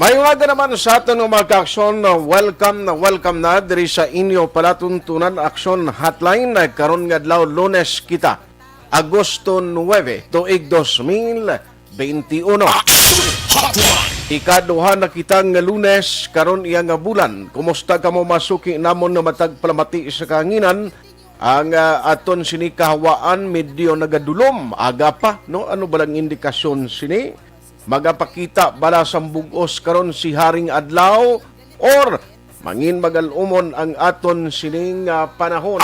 May umaga naman sa atin ng mga ka-aksyon na welcome na diri sa inyo palatuntunan Aksyon Hotline na karon nga adlaw Lunes kita Agosto 9 tuig 2021. Ikaduha na kita nga Lunes karon iya nga bulan. Kumusta ka mo masuki namon na matag palamati sa kahanginan? Ang aton sini kahawaan medyo nagadulom aga pa no, ano balang indikasyon sini? Magapakita bala sang bugos karon si Haring Adlaw or mangin magalumon ang aton sining panahon.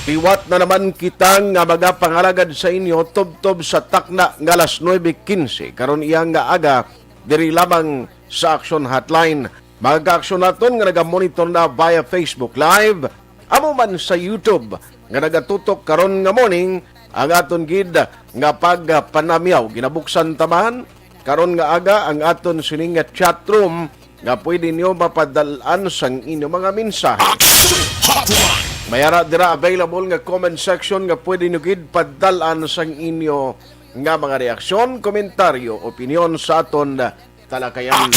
Piwat na naman kitang magapangalagad sa inyo tob-tob sa takna nga alas 9:15 karon iyang nga aga diri lamang sa Aksyon Hotline. Mag-aksyon naton nga nagamonitor na via Facebook Live, amo man sa YouTube nga nagatutok karon nga morning ang aton gid nga pagpanamyaw ginabuksan taman karon nga aga ang aton sining nga chat room nga pwede niyo mapadalan sang inyo mga mensahe. Mayara dira available nga comment section nga pwede niyo gid padalan sang inyo nga mga reaksyon, komentaryo, opinyon sa aton talakayan.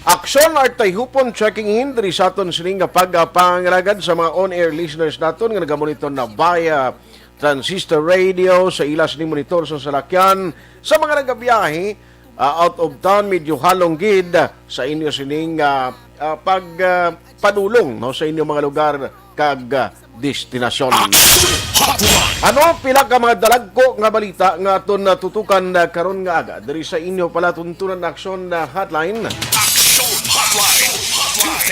Aksyon at Tayhopon checking in diri sa aton sining nga pagpangalagad sa mga on-air listeners naton nga nagamonitor na via transistor radio sa ilas ni monitor sa salakyan, sa mga nagabiyahe out of town medyo halong gid sa inyo sining pagpadulong no, sa inyo mga lugar kag destinasyon. Ano pila ka mga dalagko nga balita nga aton natutukan karon nga aga diri sa inyo pala tuntunan Aksyon Hotline. Aksyon Hotline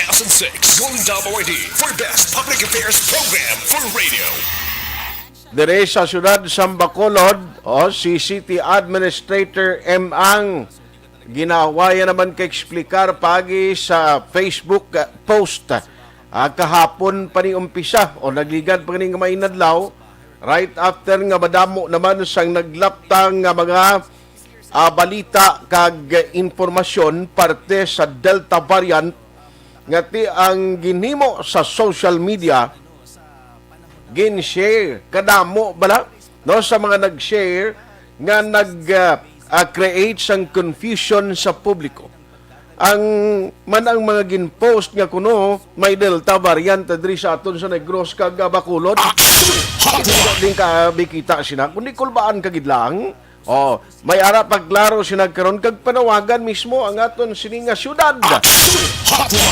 2006 yung WID for best public affairs program for radio. Dire sa syudad Bacolod, si City Administrator M. Ang ginawaya naman ka-explicar pagi sa Facebook post. Kahapon pa ni umpisa o nagligad pa ni nga mainadlaw right after nga madamo naman sang naglaptang nga mga balita kag informasyon parte sa Delta variant ngati ang ginhimo sa social media gin-share kadamo bala no sa mga nag-share nga nag-create sang confusion sa publiko. Ang mga gin-post nga kuno may Delta variant diri sa aton sa Negros kag Bacolod. Din ka bikita sina kundi kulbaan kagid lang. May ara paglaro sinagkaron kag panawagan mismo ang aton sini nga syudad.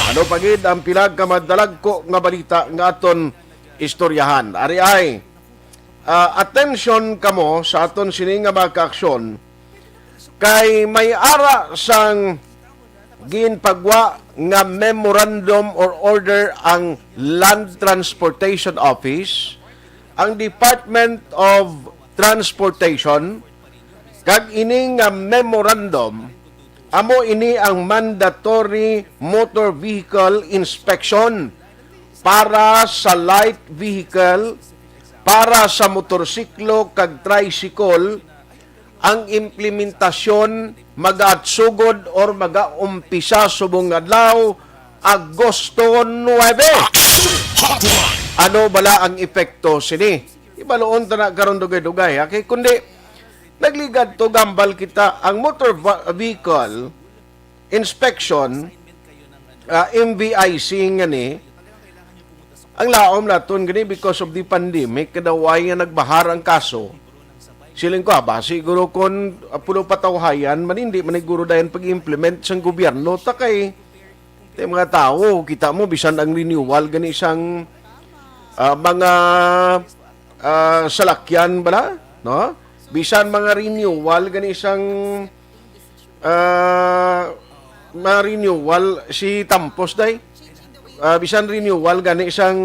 Ano pagid ang pilag ka madalag ko nga balita nga aton istoryahan. Ari ay, attention kamo sa aton sining nga mga kaaksyon kay may ara sang ginpagwa nga memorandum or order ang Land Transportation Office, ang Department of Transportation, kag ini nga memorandum amo ini ang mandatory motor vehicle inspection para sa light vehicle, para sa motorsiklo kag tricycle. Ang implementasyon mag-atsugod or mag-aumpisa subong adlaw Agosto 9. Ano bala ang epekto sini? Ibaloon ta na karon dugay-dugay. Okay, kundi nagligad to gambal kita ang motor vehicle inspection MVIC ngani. Ang laom naton gani because of the pandemic kadaway nga nagbahar ang kaso. Siling ko siguro kon pulo patawhayan man hindi man siguro dayon pag-implement sang gobyerno ta kay mga tao kita mo bisan ang renewal gani isang mga salakyan bala no, bisan mga renewal gani isang mga renewal si Tampos day bisan renewal gani isang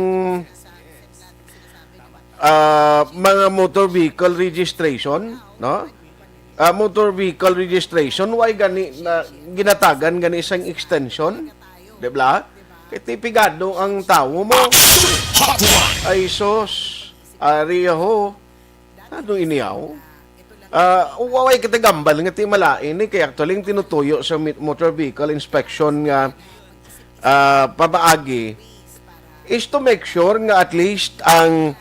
mga motor vehicle registration no, motor vehicle registration why gani na ginatagan gani isang extension, di ba? Kaya pigado ang tao mo ay sos ariho ano iniyaw uwaway kita gambal nga ti malain kaya actually tinutuyo sa motor vehicle inspection nga pabaagi is to make sure nga at least ang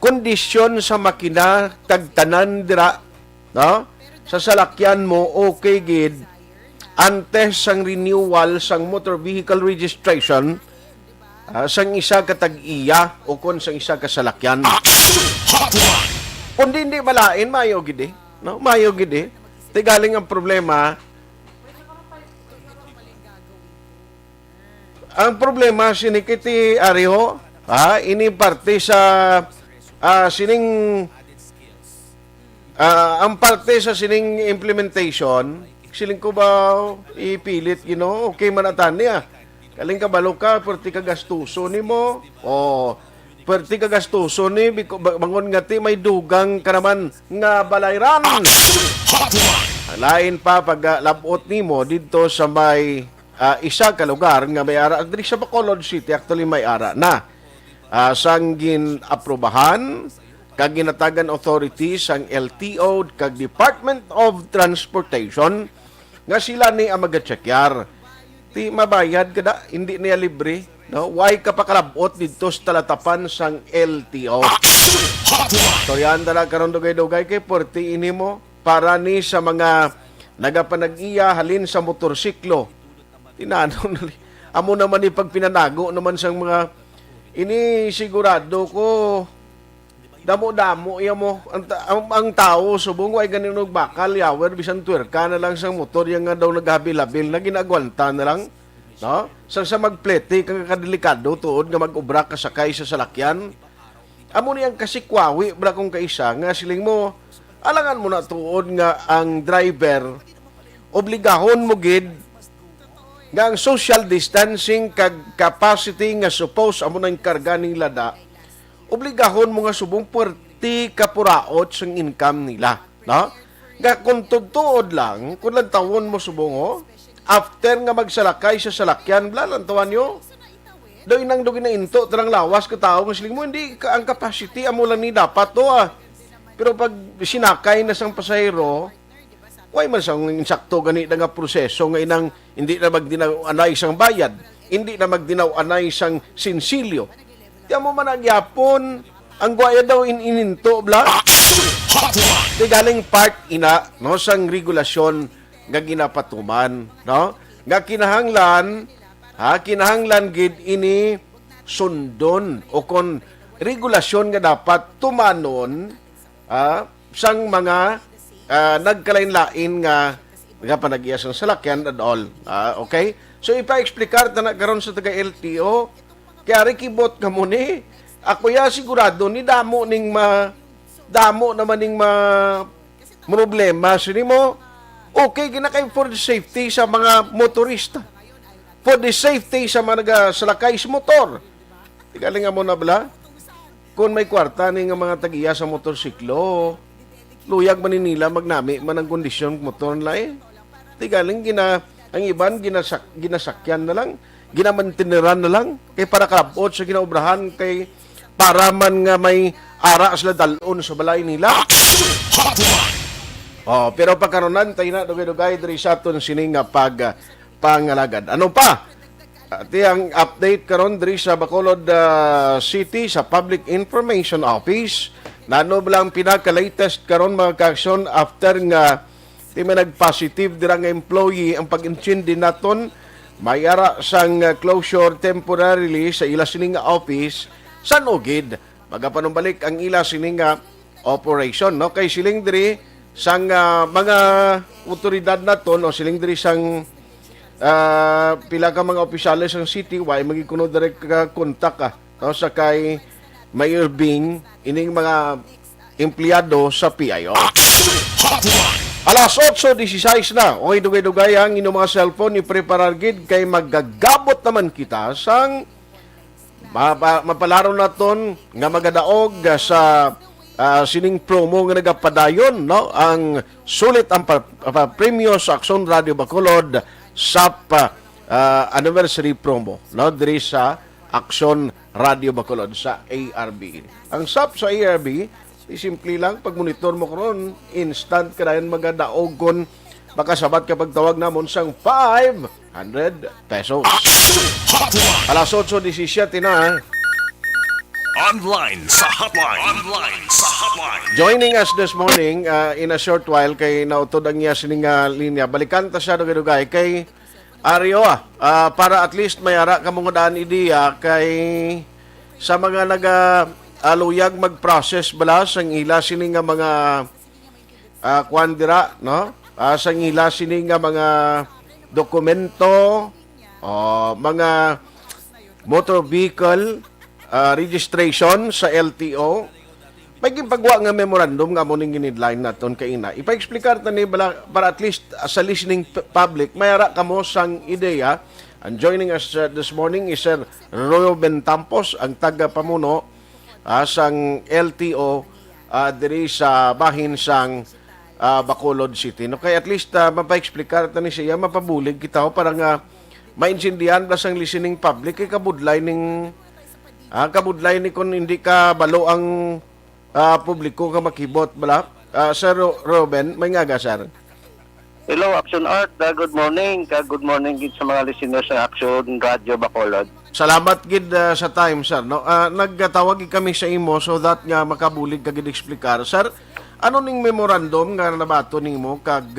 kondisyon sa makina kag tanan dira no sa salakyan mo okay gid antes sang renewal sang motor vehicle registration sang isa ka tag-iya o kon sang isa ka salakyan. Hotline. Kung hindi malain, mayo gid eh. No? Mayo gid eh. Tigaling ang problema. Ang problema sinikiti ariho, ini parte sa sining ang parte sa sining implementation, siling ko ba ipilit, okay man atan niya. Kaling kabalo ka, perti ka gastuso ni mo, perti ka gastuso ni, bangon nga ti, may dugang ka naman nga balayran. Lain pa, pag labot ni mo, dito sa may isa ka lugar nga may ara, dito sa Bacolod City, actually may ara na. Sanggin aprobahan, kag ginatagan authorities ang LTO kag Department of Transportation nga sila ni ang mag-checkar. Ti mabayad kada, hindi niya libre, no? Why ka pa kalabot dito sa talatapan sang LTO? So yan dala karon dugay-dugay kay porti ini mo para ni sa mga nagapanag-iya halin sa motorsiklo. Tinanaw na amo naman ni pagpinanago naman sang mga ini sigurado ko damo-damo iya mo ang tao subong way ganin og bakal yawer bisan tuwerka na lang sang motor yang nga daw naghabil-habil na ginagwanta na lang, no? Sa magplete kang kadelikado tuod nga mag-ubra ka sakay sa salakyan. Amo niyang kasikwawi bra kung kaisa nga siling mo alangan mo na tuod nga ang driver obligahon mo gid nga ang social distancing kag capacity nga suppose amo nang karga ning lada obligahon mo nga subong puerti kapuraot sang income nila, no? Nga kung tuod lang, kung lang tawon mo subong after nga magsalakay sa salakyan, lalantawan nyo. Doon nang doon na into, tarang lawas ka tao, nga siling mo, hindi ka, ang capacity, amo lang ni dapat to Pero pag sinakay na sang pasahero, why man sang insakto ganit nga proseso nga inang hindi na magdinaw-anay sang bayad, hindi na magdinaw-anay sang sinsilyo. Tiyan mo man nagyapon, ang guaya daw ininto, bla? Di galing part ina, no, sang regulasyon nga ginapatuman, no? Nga kinahanglan gid ini sundon o kon regulasyon nga dapat tumanon sang mga nagkalain-lain nga panag-iya sang salakyan and all. Okay? So ipa-explikar ta na karon sa taga LTO kaya rikibot ka mo ni ako ya sigurado ni damo naman ning problema sini mo okay gina kay for the safety sa mga motorista, for the safety sa mga nagasalakay sa motor. Tigaling mo na bala kung may kwarta ning mga tagiya sa motorsiklo luyag man nila magnami man ang kondisyon motor nila tigaling ang iban ginasakyan na lang, ginamantineran na lang kay para kalabot sa ginaubrahan kay para man nga may ara sila dalon sa balay nila. Pero pagkaronan tayo na dugay-dugay diri sa aton sining nga pangalagad. Ano pa? Ati ang update karon diri sa Bacolod City sa Public Information Office. Nano lang pinaka-latest karon mga ka-aksyon after nga may nag-positive dira nga employee ang pag-intindi naton may ara sang closure temporarily sa ila sining office sa Nugid. Magapanumbalik ang ila sining operation, no? Kay siling diri sang mga otoridad naton o siling diri sang pila ka mga opisyales ng city why magikuno direct ka kontak no? Sa kay Mayor Bing ining mga empleyado sa PIO. Alas 8:16 na. Okay, dugay-dugay ang inyong mga cellphone i-preparar gid kay maggagabot naman kita sang mapalaro naton nga magadaog sa sining promo nga nagapadayon, no? Ang sulit ang premyo sa Aksyon Radio Bacolod SAP anniversary promo, no? Diri sa Aksyon Radio Bacolod sa ARB. Ang SAP sa ARB simple lang, pag monitor mo karon instant ka na yan magadaogon baka sabat kapag tawag namon sang 500 pesos. Alas 8:17 na. Online sa hotline. Online sa hotline. Joining us this morning in a short while kay nautod ang iya sining linya. Balikan ta siya dugay kay Ario para at least may ara ka mga daan ideya kay sa mga aluyag mag-process bala sang ila sini nga mga kwandira no sang ila sini nga mga dokumento mga motor vehicle registration sa LTO. May gimpagwa nga memorandum nga mo ning ginidline naton kay ina. Ipa-explicar ta ni bala para at least sa listening public mayara kamo sang ideya. And joining us this morning is Sir Ruben Tampos, ang taga-pamuno sang LTO diri sa bahin sang Bacolod City. No kay at least mapa-explicar ta ni siya mapabulig kita para nga maintindihan ba sang listening public kay kabudlay ning kabudlay ni kun hindi ka balo ang publiko ka makibot bala. Sir Ruben, may nga sir. Hello, Aksyon Art. Good morning. Good morning gid sa mga listeners ng Aksyon Radio Bacolod. Salamat gid sa time sir. No, nagtawag kami sa imo so that nga makabulig ka gid eksplikar. Sir, ano ning memorandum nga nabato nimo kag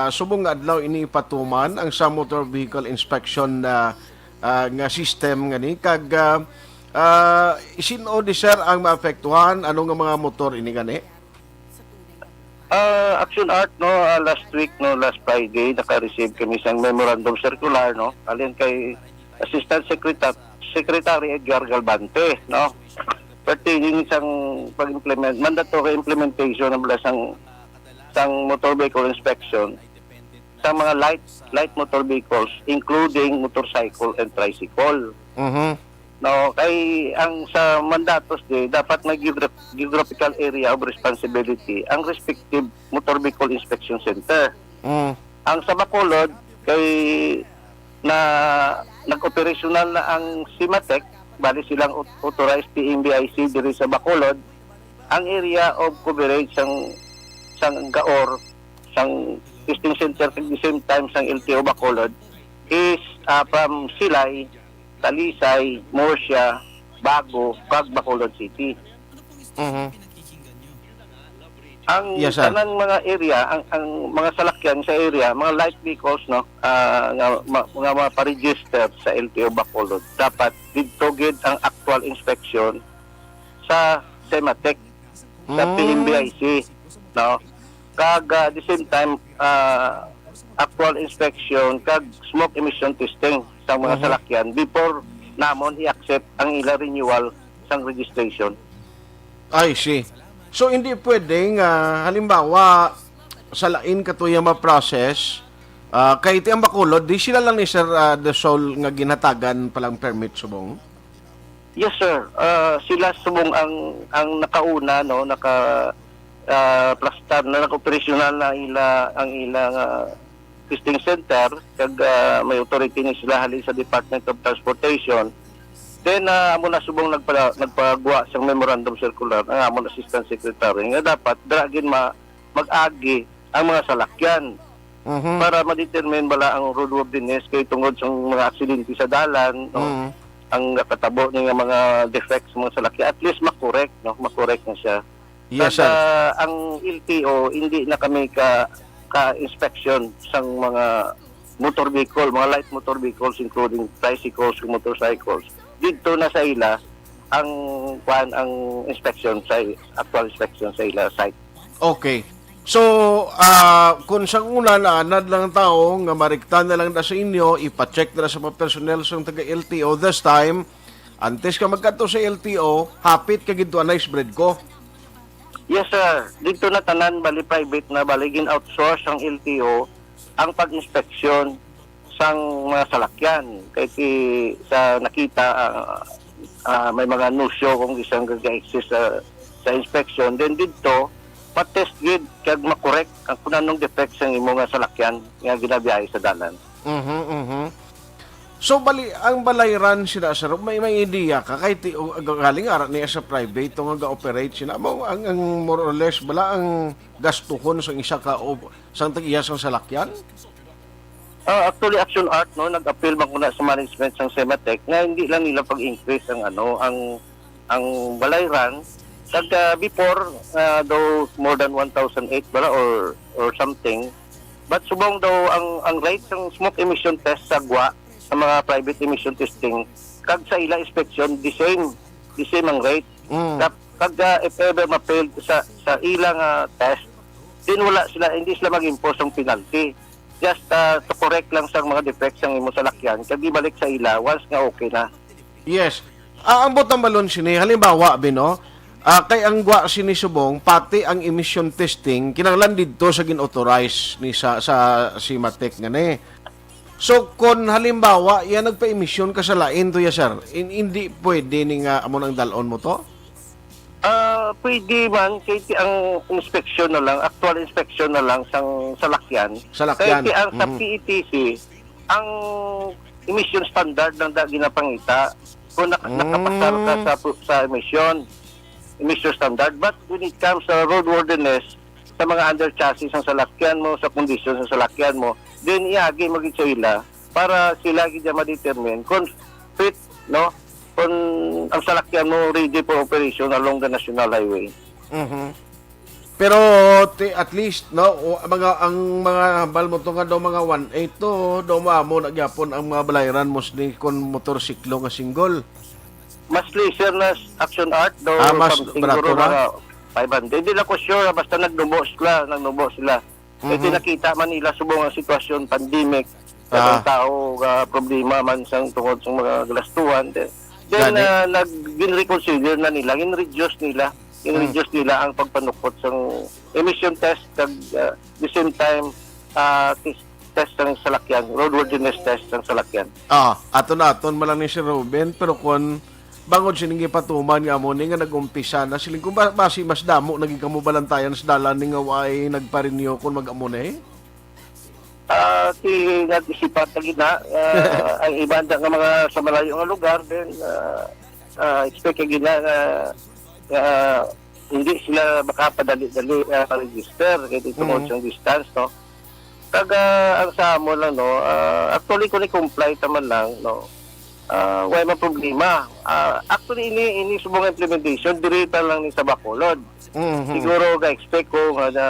subong nga adlaw ini patuman ang sa motor vehicle inspection nga system nga ni kag sino di sir ang maapektuhan ano nga mga motor ini gani? Action Art no last week no last Friday naka-receive kami sang memorandum circular no alin kay Assistant Secretary Edgar Galvante no pertaining sang pag-implement mandatory implementation ng sang motor vehicle inspection sa mga light motor vehicles including motorcycle and tricycle. No, kay ang sa mandatos dapat may geographical area of responsibility ang respective motor vehicle inspection center. Ang sa Bacolod kay na nag-operational na ang CIMATEC, bali silang authorized PMBIC diri sa Bacolod, ang area of coverage sang GAOR, sang testing center at the same time sang LTO Bacolod is from Silay, Talisay, Murcia, Bago, kag Bacolod City. Ang tanang mga area, ang mga salakyan sa area, mga light vehicles no, mga pa-register sa LTO Bacolod, dapat dito gid ang actual inspection sa CIMATEC, sa PMBIC, no. Kag the same time actual inspection kag smoke emission testing sa mga salakyan before namon i-accept ang ila renewal sang registration. I see. So hindi pwedeng halimbawa sa lain katuya ma-process kay ti ang Bacolod di sila lang ni Sir the sole nga ginatagan palang permit subong. Yes sir. Sila subong ang nakauna no plastar na nag-operational na ang ilang testing center kag may authority ni sila halin sa Department of Transportation. Then amo na subong nagpagawa sa memorandum circular ang amo Assistant Secretary nga dapat dragin mag-agi ang mga salakyan para ma-determine bala ang roadworthiness kay tungod sa mga aksidente sa dalan no? Ang katabo ng mga defects sa mga salakyan at least makorek na siya. Yes, sir. Ang LTO hindi na kami ka-inspection sang mga motor vehicle, mga light motor vehicles including tricycles, motorcycles. Dito na sa ila ang inspection sa actual inspection sa ila site. Okay. So, kung sa una na anad lang tao nga marikta na lang na sa inyo, ipa-check na sa mga personnel sa taga LTO this time, antes ka magkato sa LTO, hapit ka ginto na spread ko. Yes sir, dito na tanan bali private na baligin outsource ang LTO ang pag-inspeksyon sang mga salakyan. Kaya sa nakita may mga no-show kung isang gag-exist sa inspection. Then dito, patest gid kag makorek ang kunanong defects ang imong nga salakyan nga ginabiyahe sa dalan. So ang balayran sila sir, may idea ka kahit galing ara niya sa private to nga operate sila mo ang more or less bala ang gastuhon sa isa ka o sang tag-iya sang salakyan? Actually Action Art no nag-appeal man kuna sa management sang CIMATEC nga hindi lang nila pag-increase ang ang balayran. Before, though more than 1,008 bala or something, but subong daw ang rate ng smoke emission test sa GWA, sa mga private emission testing, kag sa ila inspection, the same ang rate. Kag if ever ma-fail sa ilang test, din hindi sila mag-impose ng penalty. Just to correct lang sa mga defects ng imo salakyan, kag ibalik sa ila once nga okay na. Yes. Ang bottom balon sini, halimbawa, Bino, kay ang gwa sini subong, pati ang emission testing, kinanglan dito sa gin-authorize ni sa Simatek nga ni. So, kung halimbawa, yan nagpa-emission ka sa lain to ya, sir, hindi pwede ni nga amon ang dalon mo to? Pwede man, kaya ang inspection na lang, actual inspection na lang sang salakyan. Salakyan. Kaya ang sa PETC, ang emission standard ng ginapangita, kung nakapasar ka sa emission standard. But when it comes sa roadworthiness, sa mga under chassis ng salakyan mo, sa condition ng salakyan mo, then iagi mo sa ila para sila gid ma-determine kung fit, no? Kung ang salakyan mo ready for operation along the national highway. Pero at least no ang mga hambal mo to nga daw mga 1.8 to daw mo nagyapon ang mga balayran mo ni kon motorsiklo nga single. Mas laser na action art daw mas barato na 500. Hindi na ko sure basta nagnubo sila. Kasi nakita man nila subong ang sitwasyon pandemic ang tao problema man sang tungod sa mga galastuhan. Then nag-reconsider na nila, in-reduce nila ang pagpanukot sa emission test kag the same time test ng salakyan, roadworthiness test ng salakyan. Aton malang ni si Ruben, pero kung bangod siningi patuman nga mo ni nga nag-umpisa na siling kung basi mas damo naging kamubalantayan sa dalan ni nga way nagparinyo kung mag-amo na Nag-isipan na gina ang ibanda nga mga sa malayo nga lugar then expect gina hindi sila makapadali-dali register kaya dito mo siyang distance, no? Ang sa mo lang, no, actually kung i-comply taman lang, no, wala man problema. Actually, ini subong implementation, dirita lang ni sa Bacolod. Siguro ga-expect ko na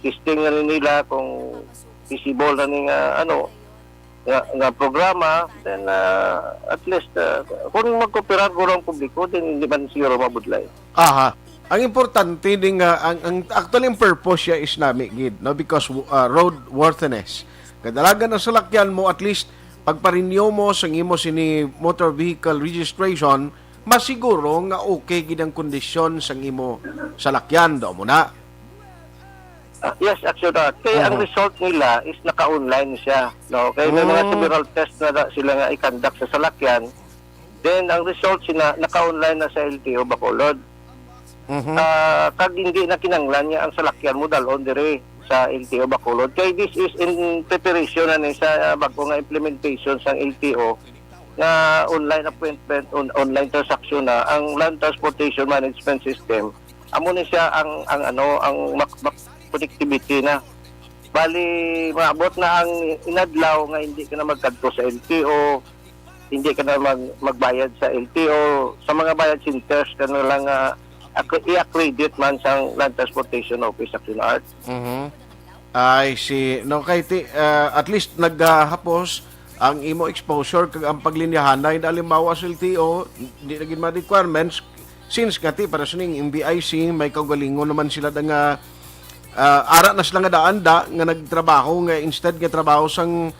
testing na nila kung visible na ni nga programa, then at least kung magkooperar ko ang publiko, then hindi man siguro mabudlay. Ang importante din ang actually ang purpose siya is nami gid, no, because roadworthiness. Kadalagan na salakyan mo at least pagpa-renew mo sa imo sini motor vehicle registration, masiguro nga okay gid ang kondisyon sa imo salakyan do mo na. Yes, actually. Kaya ang result nila is naka-online siya. No? Kaya may mga several tests na sila nga i-conduct sa salakyan. Then, ang result sila naka-online na sa LTO Bacolod. Kag hindi na kinanglan niya ang salakyan mo dalon dire sa LTO Bacolod. Kaya this is in preparation na sa bago nga implementation sa LTO na online appointment, online transaction na ang Land Transportation Management System. Amo ni siya ang connectivity na. Bali, maabot na ang inadlaw nga hindi ka na magkadto sa LTO, hindi ka na magbayad sa LTO. Sa mga bayad centers, ka na lang i-accredit man sa Land Transportation Office Aksyon Art. I see. No, kay at least naghapos ang imo exposure kag ang paglinyahanay na halimbawa sa LTO, hindi naging ma-requirements since kati para sa ning MBIC may kaugalingon naman sila nga ara na sila nga daanda nga nagtrabaho nga instead nga trabaho sang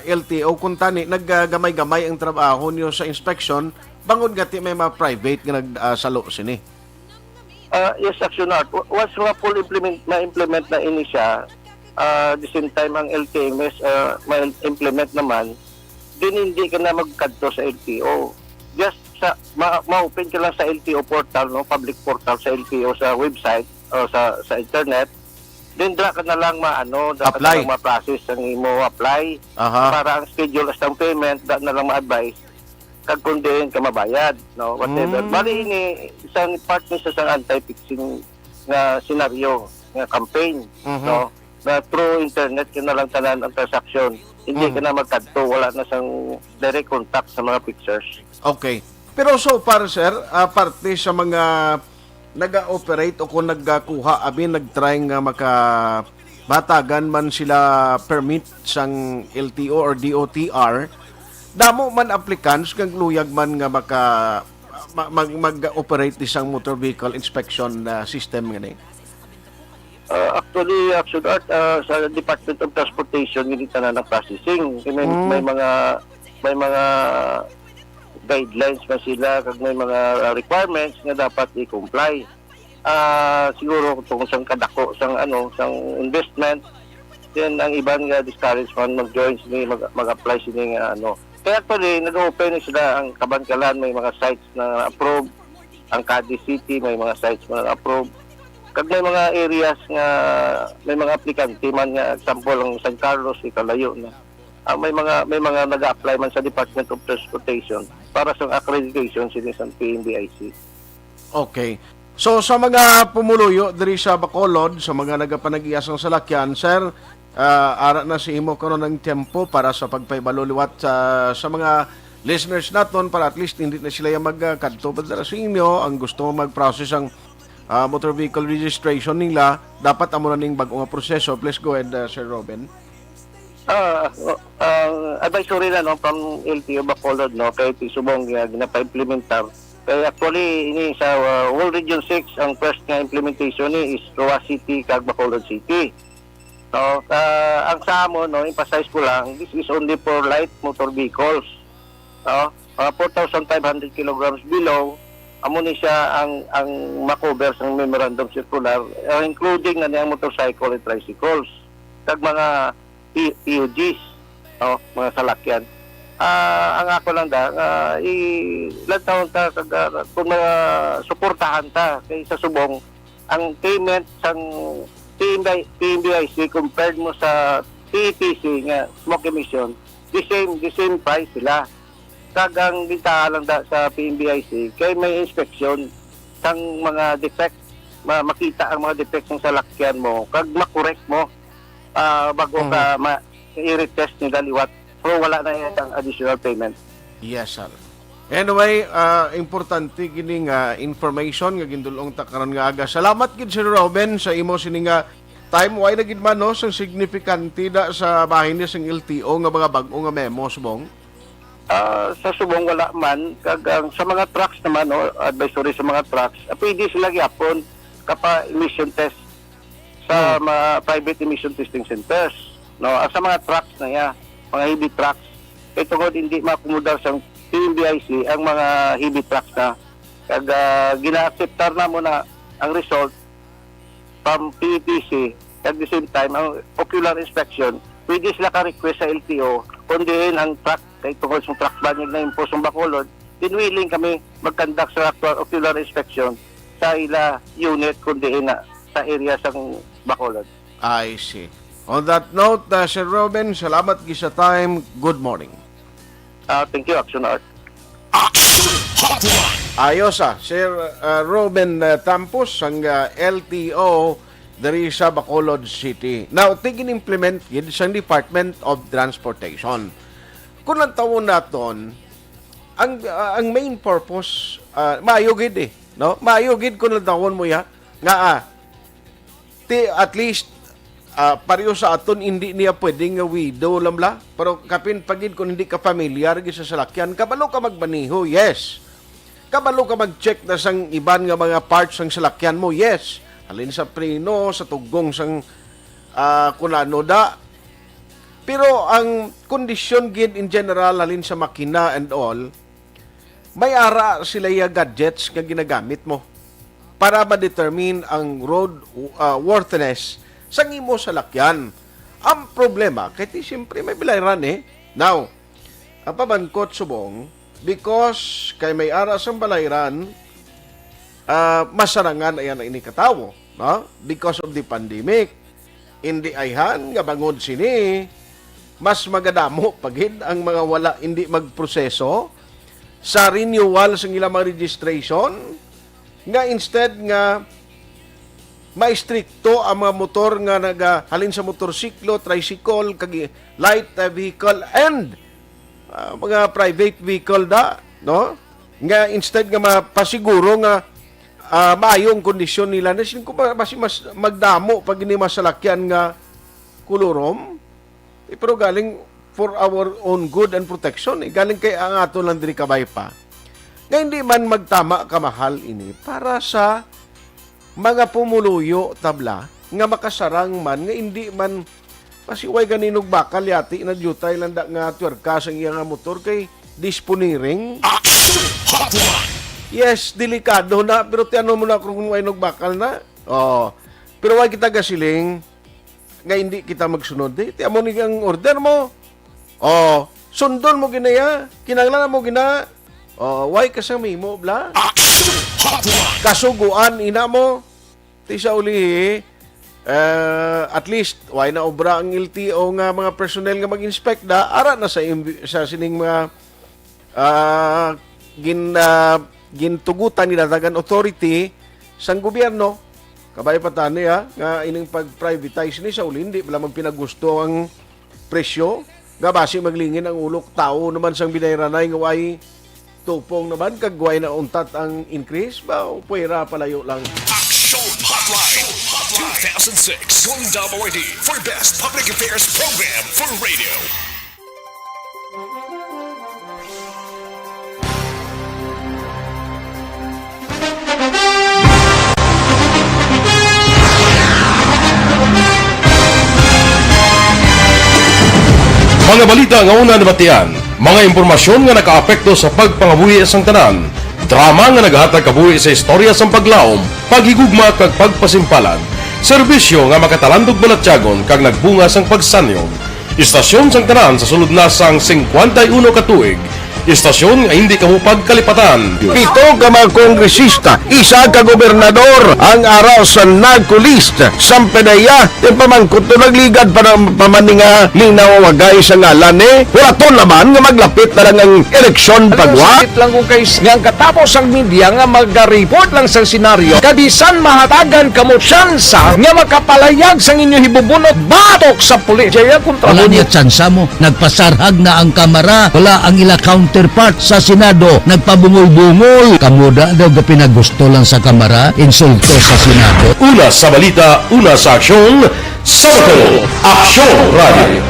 LTO kung tani naggamay-gamay ang trabaho niyo sa inspection bangod gati may mga private nga nagsalo sini. Yes, Aksyon Art. Once nga full ma-implement na ini siya, the same time ang LTMS ma-implement naman, din hindi ka na magkadto sa LTO. Just ma-open ka lang sa LTO portal, no, public portal sa LTO sa website o sa internet. Then dra ka na lang ma-process ang imo apply para ang schedule as ng payment na lang ma-advise kag kung din ka mabayad, no, whatever. Bali ini isang part ni sa anti-fixing na scenario nga campaign, no, na through internet ka na lang tanan ang transaction. Hindi ka na magkadto, wala na sang direct contact sa mga fixers. Okay. Pero so far, sir, parte sa mga nag-operate o kung nagkuha, nag-try nga makabatagan man sila permit sang LTO or DOTR, damo man applicants kang luyag man nga mag-operate isang motor vehicle inspection system nga. Actually, Aksyon Art, sa Department of Transportation, hindi na ng processing. May mga guidelines pa sila, kag may mga requirements na dapat i-comply. Siguro kung sang kadako, sang investment, then ang ibang discouragement mag-join sila, mag-apply sila nga Kaya actually, nag-open sila ang Kabankalan, may mga sites na approve, ang Cadiz City, may mga sites na approve. Kag may mga areas nga may mga aplikante man nga, example ang San Carlos, ikalayo na. May mga nag-apply man sa Department of Transportation para sa accreditation sila sa PNBIC. Okay. So sa mga pumuluyo diri sa Bacolod, sa mga nagapanag-iyasang salakyan, sir, ara na si imo karon ng tempo para sa pagpaybaluluwat sa mga listeners naton para at least hindi na sila yung magkadto sa inyo ang gusto mag-process ang motor vehicle registration nila, dapat amo na ning bag-o nga proseso. Please go ahead, Sir Robin. Advisory na from LTO Bacolod kay Tisubong ginapa-implementar. Kaya actually ini sa whole Region 6 ang first nga implementation ni is Roa City kag Bacolod City. Ang sa amo emphasize ko lang, this is only for light motor vehicles. 4,500 kilograms below amo ni siya ang makover sa memorandum circular, including na niyang motorcycle and tricycles kag mga PUGs, mga salakyan. Ang ako lang ilang taon ta kung mga suportahan ta kay sa subong ang payment sang PNBIC compared mo sa PETC nga smoke emission, the same price sila. Kagang bita lang sa PNBIC kay may inspection sang mga defect, makita ang mga defects ng salakyan mo kag makorek mo bago ka i-retest nila liwat. Pero wala na yung additional payment. Yes, sir. Anyway, importante gini nga information nga gindulong ta karon nga aga. Salamat gid Sir Robin sa imo sini nga time why na gid man sang signifikante da sa bahin ni sang LTO nga mga bag-o nga memo subong. Sa subong wala man kag sa mga trucks naman advisory sa mga trucks, pwede sila gyapon kapa emission test sa mga private emission testing centers. Sa mga trucks na mga heavy trucks, ito ko hindi makumudar sa PNBIC ang mga heavy trucks na kag gina-acceptar na mo na ang result from PETC. At the same time, ang ocular inspection, pwede sila ka-request sa LTO kung diin ang truck, kay tungkol sa truck banyag na impos ng Bacolod, willing kami mag-conduct sa ocular inspection sa ila unit kung diin na sa area sa Bacolod. I see. On that note, Sir Robin, salamat gid sa time. Good morning. Thank you, Aksyon Art. Action Hotline. Ayos Sir Robin Tampos ang LTO dari sa Bacolod City. Now, tigin-implement yun sa Department of Transportation. Kung ang tawon naton, ang main purpose, maayogid no? Maayogid kung ang tawon mo nga at least, pareho sa aton, hindi niya pwedeng widow lamla. Pero kapin pagid kung hindi ka familiar sa salakyan, kabalo ka magbaniho, yes. Kabalo ka mag-check na sang iban nga mga parts ng salakyan mo, yes. Alin sa preno, sa tugong sang kunano da. Pero ang kondisyon gid in general, alin sa makina and all, may ara sila yung gadgets nga ginagamit mo para ma-determine ang road worthiness sa imo salakyan. Ang problema, kahit siyempre may bilayran Now, ang pabangkot subong, because kay may aras ang balayran, masarangan ayan ang inikatawo. No? Because of the pandemic, hindi ayhan, nga bangod sini, mas magadamo pagid ang mga wala hindi magproseso sa renewal sa ilang mga registration, nga instead nga ma-stricto ang mga motor nga halin sa motorsiklo, tricycle, kag light vehicle and mga private vehicle no? nga instead nga mapasiguro nga maayong kondisyon nila na sin ko basi mas magdamo pag ini masalakyan nga kulurom. Pero galing for our own good and protection. Galing kay ang ato lang diri kabay pa. Nga hindi man magtama kamahal ini para sa mga pumuluyo tabla nga makasarang man nga hindi man pasiway ganinog bakal yati na jutay landa nga twerka sa iya nga motor kay disponiring. Aksyon Hotline. Yes, delikado na pero tiano mo na kung may bakal na. Pero wag kita gasiling nga hindi kita magsunod ti amo ni ang order mo. Sundon mo ginaya, kinahanglan mo gina. Why kasami mo bla? Aksyon Hotline. Kasuguan ina mo. Ti sa uli at least why na obra ang LTO nga mga personnel nga mag-inspect da ara na sa sining mga gintugutan ni datagan authority sang gobyerno kabay patani nga ining pag-privatize ni sa uli hindi bala magpinagusto ang presyo nga base maglingin ang ulok tao naman sang binayranay nga way tupong naman kagway na untat ang increase ba o puwera palayo lang. Aksyon Hotline. 2006 Yung WID for Best Public Affairs Program for Radio. Mga balita nga una nabatian, mga impormasyon nga nakaapekto sa pagpangabuhi sang tanan, drama nga naghatag kabuhi sa istorya sang paglaom, paghigugma kag pagpasimpalan, serbisyo nga makatalandog balatyagon kag nagbunga sang pagsanyog, istasyon sang tanan sa sulod na sang 51 ka tuig, istasyon nga hindi kamupag kalipatan. Pito ka mga kongresista, isa ka gobernador ang araw sa nagkulist sa pedaya yung pamangkot to nagligad para pamaninga linaw wagay sa ngalan wala to naman nga maglapit na lang ang eleksyon pagwa. Sakit lang kung kayo nga katapos ang media nga mag-report lang sa senaryo kadisan mahatagan kamo tsansa nga makapalayag sa inyo hibubunot batok sa pulis. Jaya kontra Wala niya tsansa mo, nagpasarhag na ang kamara, wala ang ila counterpart sa Senado, nagpabungol-bungol. Kamuda daw ga pinagusto lang sa kamara, insulto sa Senado. Una sa balita, una sa aksyon, Sabado, Aksyon Radio.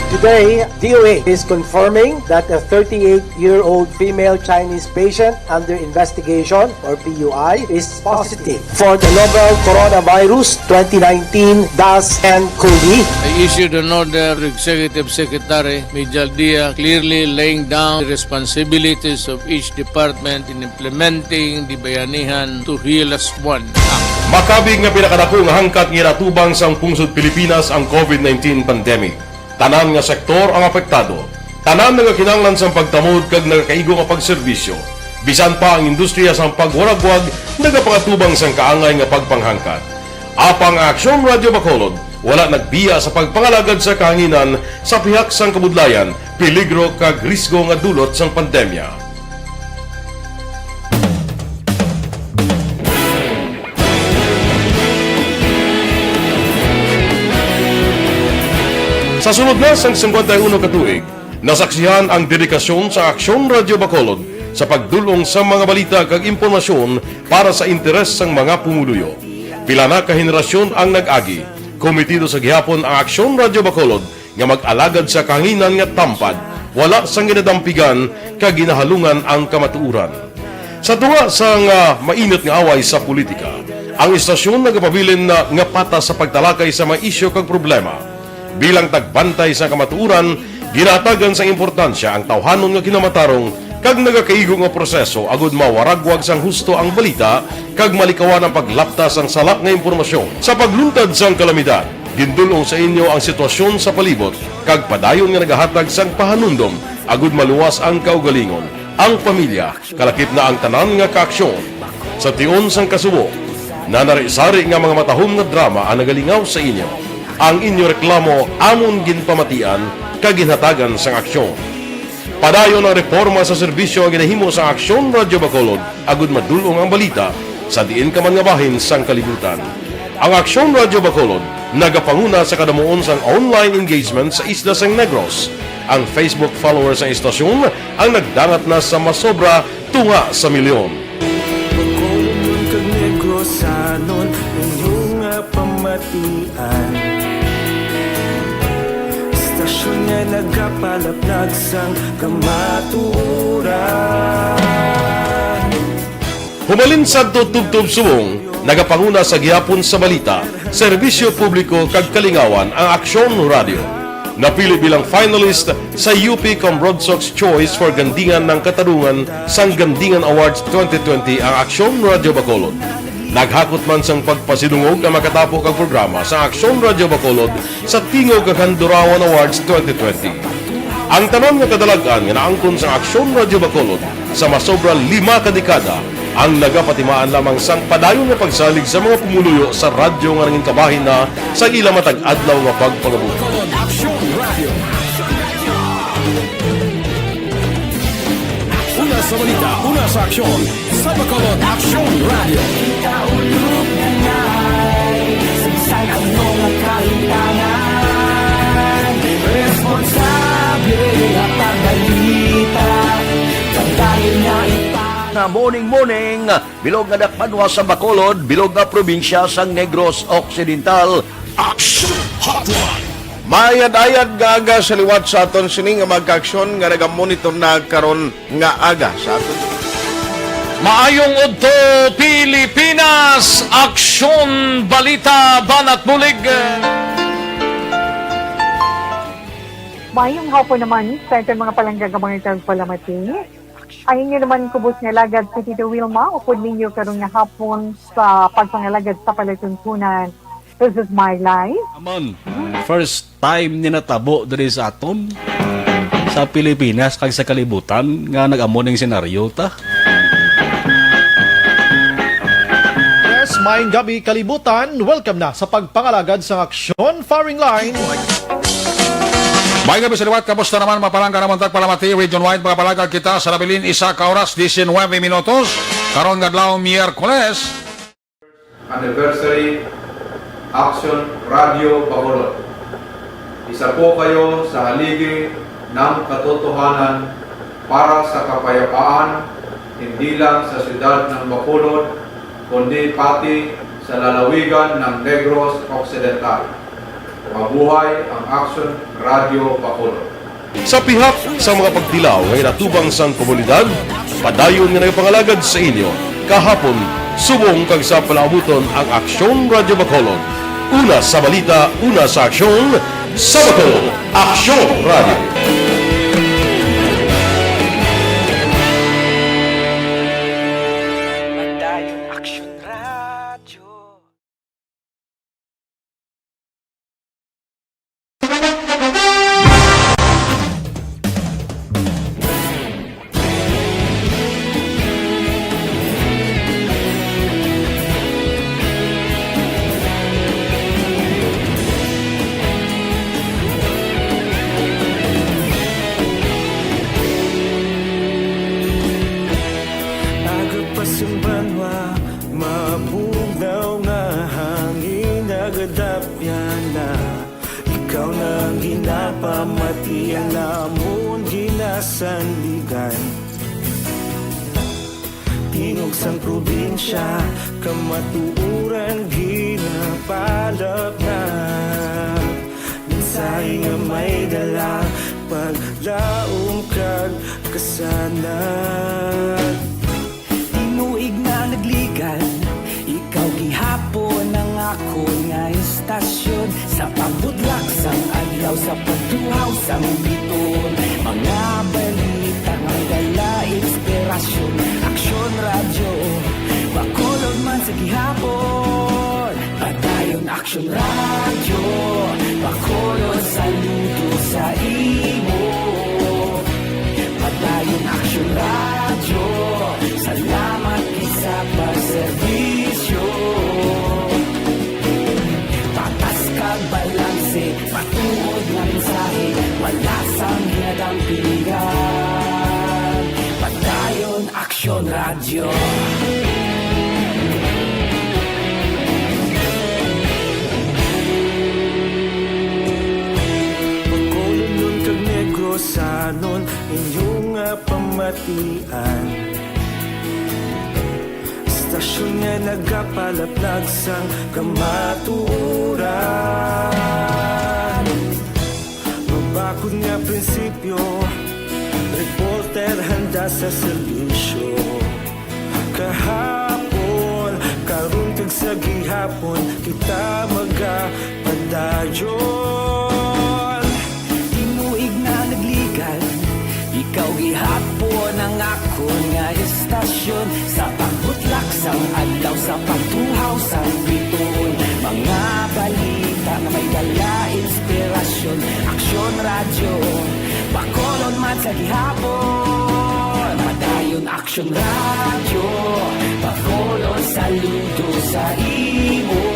Today, DOA is confirming that a 38-year-old female Chinese patient under investigation, or PUI, is positive for the novel coronavirus 2019-10-CoV. I issued an order to Executive Secretary Major Dia clearly laying down the responsibilities of each department in implementing the Bayanihan to Heal as One Act. Makabig nga pinakadako nga hangkat nga natubang sa pungsod Pilipinas ang COVID-19 pandemic. Tanan nga sektor ang apektado. Tanan nga kinahanglan sa pagtamod kag nagakaigo nga pagserbisyo. Bisan pa ang industriya sa pagwaragwag nagapangatubang sang kaangay nga pagpanghangkat. Apang Aksyon Radio Bacolod wala nagbiya sa pagpangalagad sa kahanginan sa pihak sang kabudlayan, peligro kag risgo nga dulot sang pandemya. Sa sunod na sang 51 katuig, nasaksihan ang dedikasyon sa Aksyon Radio Bacolod sa pagdulong sa mga balita kag impormasyon para sa interes sang mga pumuluyo. Pila na ka henerasyon ang nag-agi, komitido sa gihapon ang Aksyon Radio Bacolod nga mag-alagad sa kahanginan nga tampad, wala sang ginadampigan kag ginahalungan ang kamatuuran. Sa tunga sang mainit nga away sa politika, ang istasyon nagapabilin na nga patas sa pagtalakay sa mga isyu kag problema. Bilang tagbantay sa kamatuuran, ginatagan sa importansya ang tawhanon nga kinamatarong kag nagakaigo nga proseso agud mawaragwag sang husto ang balita kag malikawan ang paglaptas ang salak nga impormasyon. Sa pagluntad sang kalamidad, gindulong sa inyo ang sitwasyon sa palibot kag padayon nga nagahatag sang pahanundom agud maluwas ang kaugalingon. Ang pamilya, kalakip na ang tanan nga kaaksyon. Sa tion sang kasubo, nanari-sari nga mga matahom nga drama ang nagalingaw sa inyo. Ang inyo reklamo amon ginpamatian kag ginhatagan sang aksyon. Padayon ang reforma sa serbisyo ang ginahimo sa Aksyon Radio Bacolod agud madulong ang balita sa diin ka man nga bahin sang kalibutan. Ang Aksyon Radio Bacolod nagapanguna sa kadamuon sang online engagement sa isla sang Negros. Ang Facebook followers ng istasyon ang nagdangat na sa masobra tunga sa milyon. Pagkulong kag negro sa nun inyong pamatian. Istasyon nga nagapalaplag sang kamaturan. Humalin sa tutubtub subong, nagapanguna sa gihapon sa balita, serbisyo publiko kag kalingawan ang Aksyon Radio. Napili bilang finalist sa UP Broadsox Choice for Gandingan ng Katarungan sang Gandingan Awards 2020 ang Aksyon Radio Bacolod. Naghakot man sang pagpasidungog na makatapo kang programa sa Aksyon Radio Bacolod sa Tingog kag Handurawan Awards 2020. Ang tanon nga kadalagan nga naangkon sa Aksyon Radio Bacolod sa masobra 5 kadekada ang nagapatimaan lamang sang padayon nga pagsalig sa mga pumuluyo sa radyo nga nanging kabahin na sa ila matag adlaw nga pagpangabuhi. Una sa balita, una sa aksyon, sa Bacolod Aksyon Radio. Kaulog na ngay, sagsay ang mga kailangan. Responsable ang pagbalita, kagaya na na morning, bilog nga dakpanwa sa Bacolod, bilog nga probinsya sang Negros Occidental. Aksyon Hotline. Mayad-ayad nga aga sa liwat sa aton sini nga magka-aksyon nga nagamonitor na karon nga aga sa aton. Maayong udto Pilipinas, Aksyon Balita Banat Bulig. Mayong hapon naman sa itong mga palanggagamang itong palamati. Ayun nyo naman kubos nga lagad sa Tito Wilma, upod ninyo karong nga hapon sa pagpangalagad sa palatuntunan. This is my life. Amon, first time ni natabo diri sa aton sa Pilipinas kag sa kalibutan nga nag-amon ng senaryo ta. Yes, maayong gabi kalibutan. Welcome na sa pagpangalagad sa Aksyon Firing Line. May gabi sa liwat, kamusta naman mapalangga naman tagpalamati, region-wide mga palagad kita sa Labilin, 1 oras, 19 minutos, karon gadlaw Miyerkules. Anniversary Aksyon Radio Bacolod. Isa po kayo sa haligi ng katotohanan para sa kapayapaan, hindi lang sa siyudad ng Bacolod, kundi pati sa lalawigan ng Negros Occidental. Mabuhay ang Aksyon Radio Bacolod. Sa pihak sa mga pagtilaw ngay natubang sang komunidad, padayon nga nagpangalagad sa inyo. Kahapon, subong kag sa palaabuton ang Aksyon Radio Bacolod. Una sa balita, una sa aksyon, sa Bacolod, Aksyon Radio. Tingog sang probinsya, kamatuuran ginapalap na. Minsay nga may dala, paglaom kag kasanan. Tinuig na nagligan, ikaw gihapon ang ako nga istasyon. Sa pagbutlak sang adlaw, sa pagduhaw sang biton. Mga balita nga dala inspirasyon. Aksyon Radio, Bacolod man sa gihapon. Padayon Aksyon Radio, Bacolod saludo sa imo. Padayon Aksyon Radio, salamat sa pagserbisyo. Patas kag balanse, patuod ng mensahe, wala sang hinadang pilihan. Padayon Aksyon Radio. pamatian. Istasyon nga nagapalaplag sang kamatuuran. Mabakod nga prinsipyo, reporter handa sa serbisyo. Kahapon, karon kag sa gihapon, kita magapadayon. Tinuig na nagligan, ikaw gihapon ang akon nga istasyon. Sa pagbutlak sang adlaw, sa pagtuhaw sang biton, mga balita na may dala inspirasyon. Aksyon radyo, Bacolod man sa gihapon. Padayon Aksyon radyo, Bacolod saludo sa imo.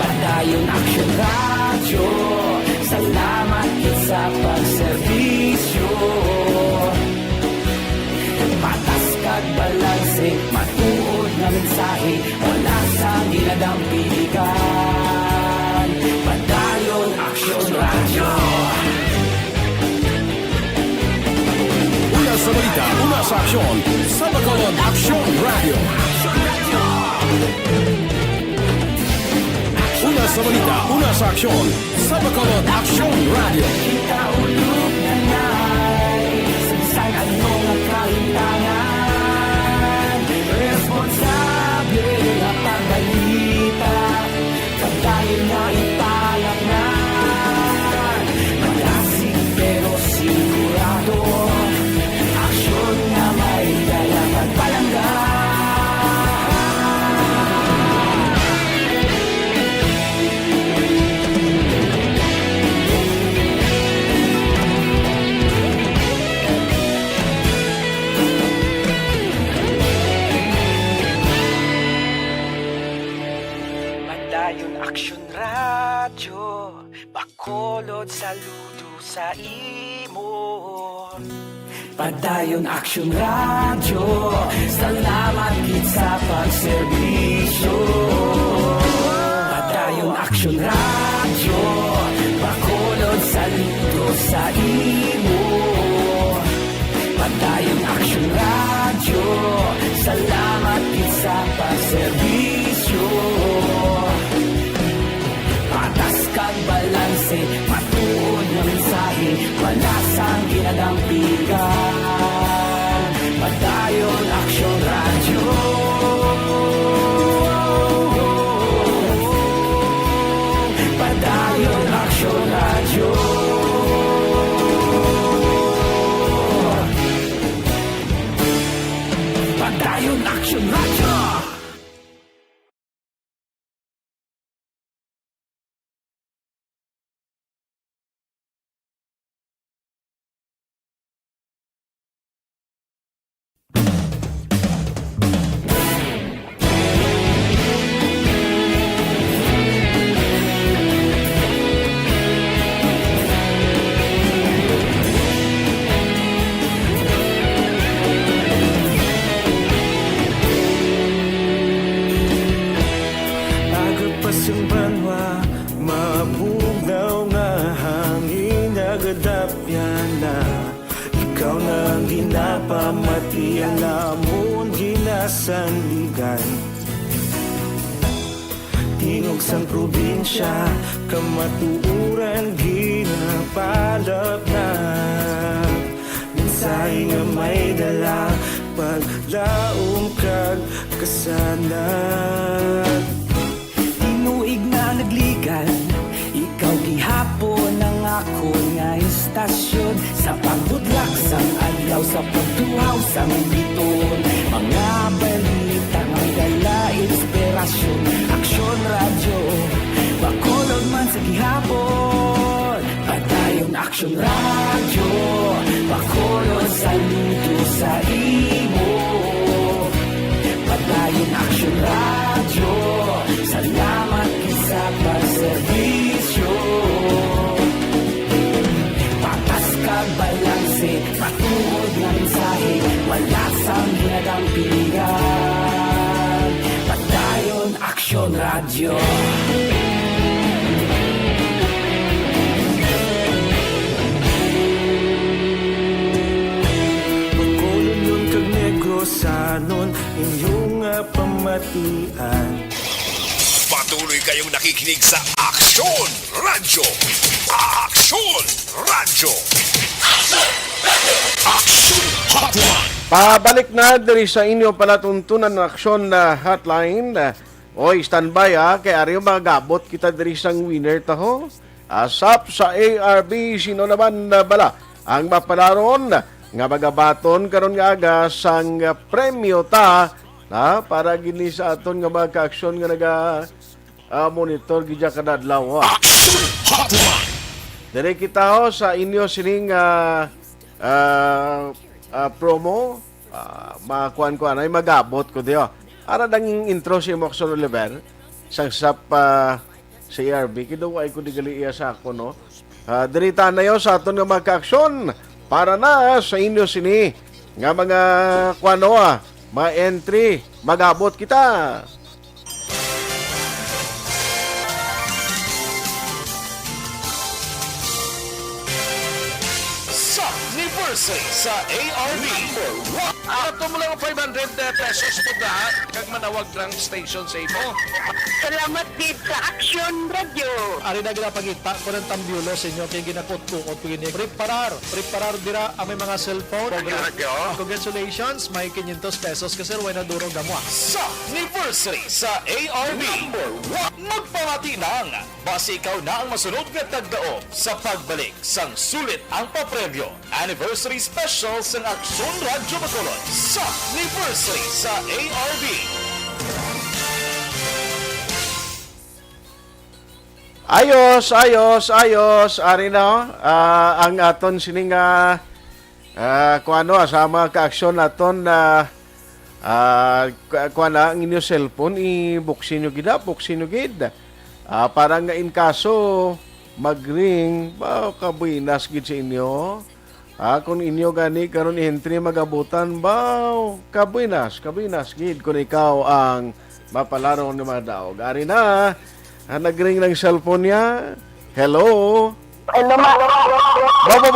Padayon Aksyon radyo, salamat kit sa pagserbisyo. Patas kag balanse, matuod na mensahe, wala sa ginadampilikan. Padayon Aksyon radyo. Una sa balita, una sa aksyon, sa Bacolod Aksyon Radio. Una sa balita, una sa aksyon, sa Bacolod Aksyon Radio. Ikaulog na na'y sagsang anong nakaintangan. Responsable na pagbalita, pagdayon na ipalak na. Malasig pero sigurado, aksyon na may dalang at palangga. Padayon Aksyon radyo, Bacolod saludo sa imo. Padayon Aksyon radyo, salamat kit sa pagserbisyo. Padayon Aksyon radyo, Bacolod saludo sa imo. Padayon Aksyon radyo, salamat kit sa pagserbisyo. Patas kag balanse, matuod na mensahe, wala sang ginadampigan. Padayon Aksyon radyo. Padayon Aksyon radyo. Padayon Aksyon radyo. Agapasang banwa, mabugnaw nga hangin nagadapyan na. Ikaw na ang ginapamati, alamon ginasanligan. Tingog sang probinsya, kamatuuran ginapalap na. Mensahe nga may dala, paglaom kag kasanat. Tinuig na nagligan, ikaw gihapon ang ako nga istasyon. Sa pagbudlak sang adlaw, sa pagtuhaw sang biton, mga balita nga dala inspirasyon. Aksyon radyo, Bacolod man sa gihapon. Padayon Aksyon radyo, Bacolod saludo sa imo. Padayon Aksyon radyo, salamat sa pagserbisyo. Patas kag balanse, matuod na mensahe, wala sang ginadampigan. Padayon Aksyon radyo. inyong pamatian. Patuloy kayong nakikinig sa Aksyon Radio. Aksyon Radio. Aksyon Hotline. Pabalik na diri sa inyo palatuntunan ng aksyon na hotline. Oy, standby kay ari magabot kita diri sang winner taho. Asap sa ARB, sino naman bala ang mapalaron nga magabaton karon nga aga sang premyo ta para gini sa aton nga mga ka-aksyon nga naga monitor gidya kada adlaw. Aksyon Hotline. Diri kita ho sa inyo sining promo, makuan-kuan ay magabot ko diyo. Ara dang intro si Moxon Oliver, sang sap sa ARB, kidaw ay ko digali iya sa ako, no? Dirita na yo sa aton nga mga ka-aksyon para na sa inyo sini nga mga kuano, mga entry, magabot kita. Anniversary sa ARB. Ato mo lang 500 pesos po lahat kag manawag lang station sa imo. Salamat gid sa Aksyon Radio. Ari na gina pagita ko ng tambyulo sa inyo kay ginakot-kukot ko gini. Preparar dira ang may mga cellphone. Congratulations, may 500 pesos kasi way na durong gamwa. Sa anniversary sa ARB. Magpamati nang base ikaw na ang masunod nga tagdaog sa pagbalik sang sulit ang papremyo. Anniversary special sa Aksyon Radio Bacolod sa anniversary sa ARB. Ayos. Ari na, ang aton sining kuano sa mga ka-aksyon naton na kuana ang inyo cellphone buksin nyo gid. Parang nga in kaso mag-ring kabuinas gid sa inyo. Kung inyo gani karon entry magabutan kabuinas gid kung ikaw ang mapalaro ng mga daog. Ari na, nag-ring ng cellphone niya. Hello. Grabe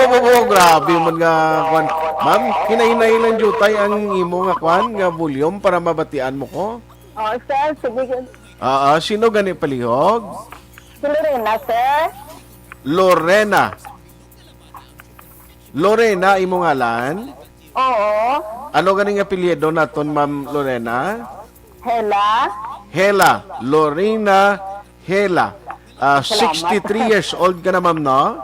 man nga kwan. Ma'am, hinahinay lang jutay ang imo nga kwan nga volume para mabatian mo ko. Sir, sige. Sino gani palihog? Si Lorena, sir. Lorena imo ngalan? Oo. Ano ganing apelyido naton, Ma'am Lorena? Hela. Lorena Hela. 63 years old ka na, ma'am, no?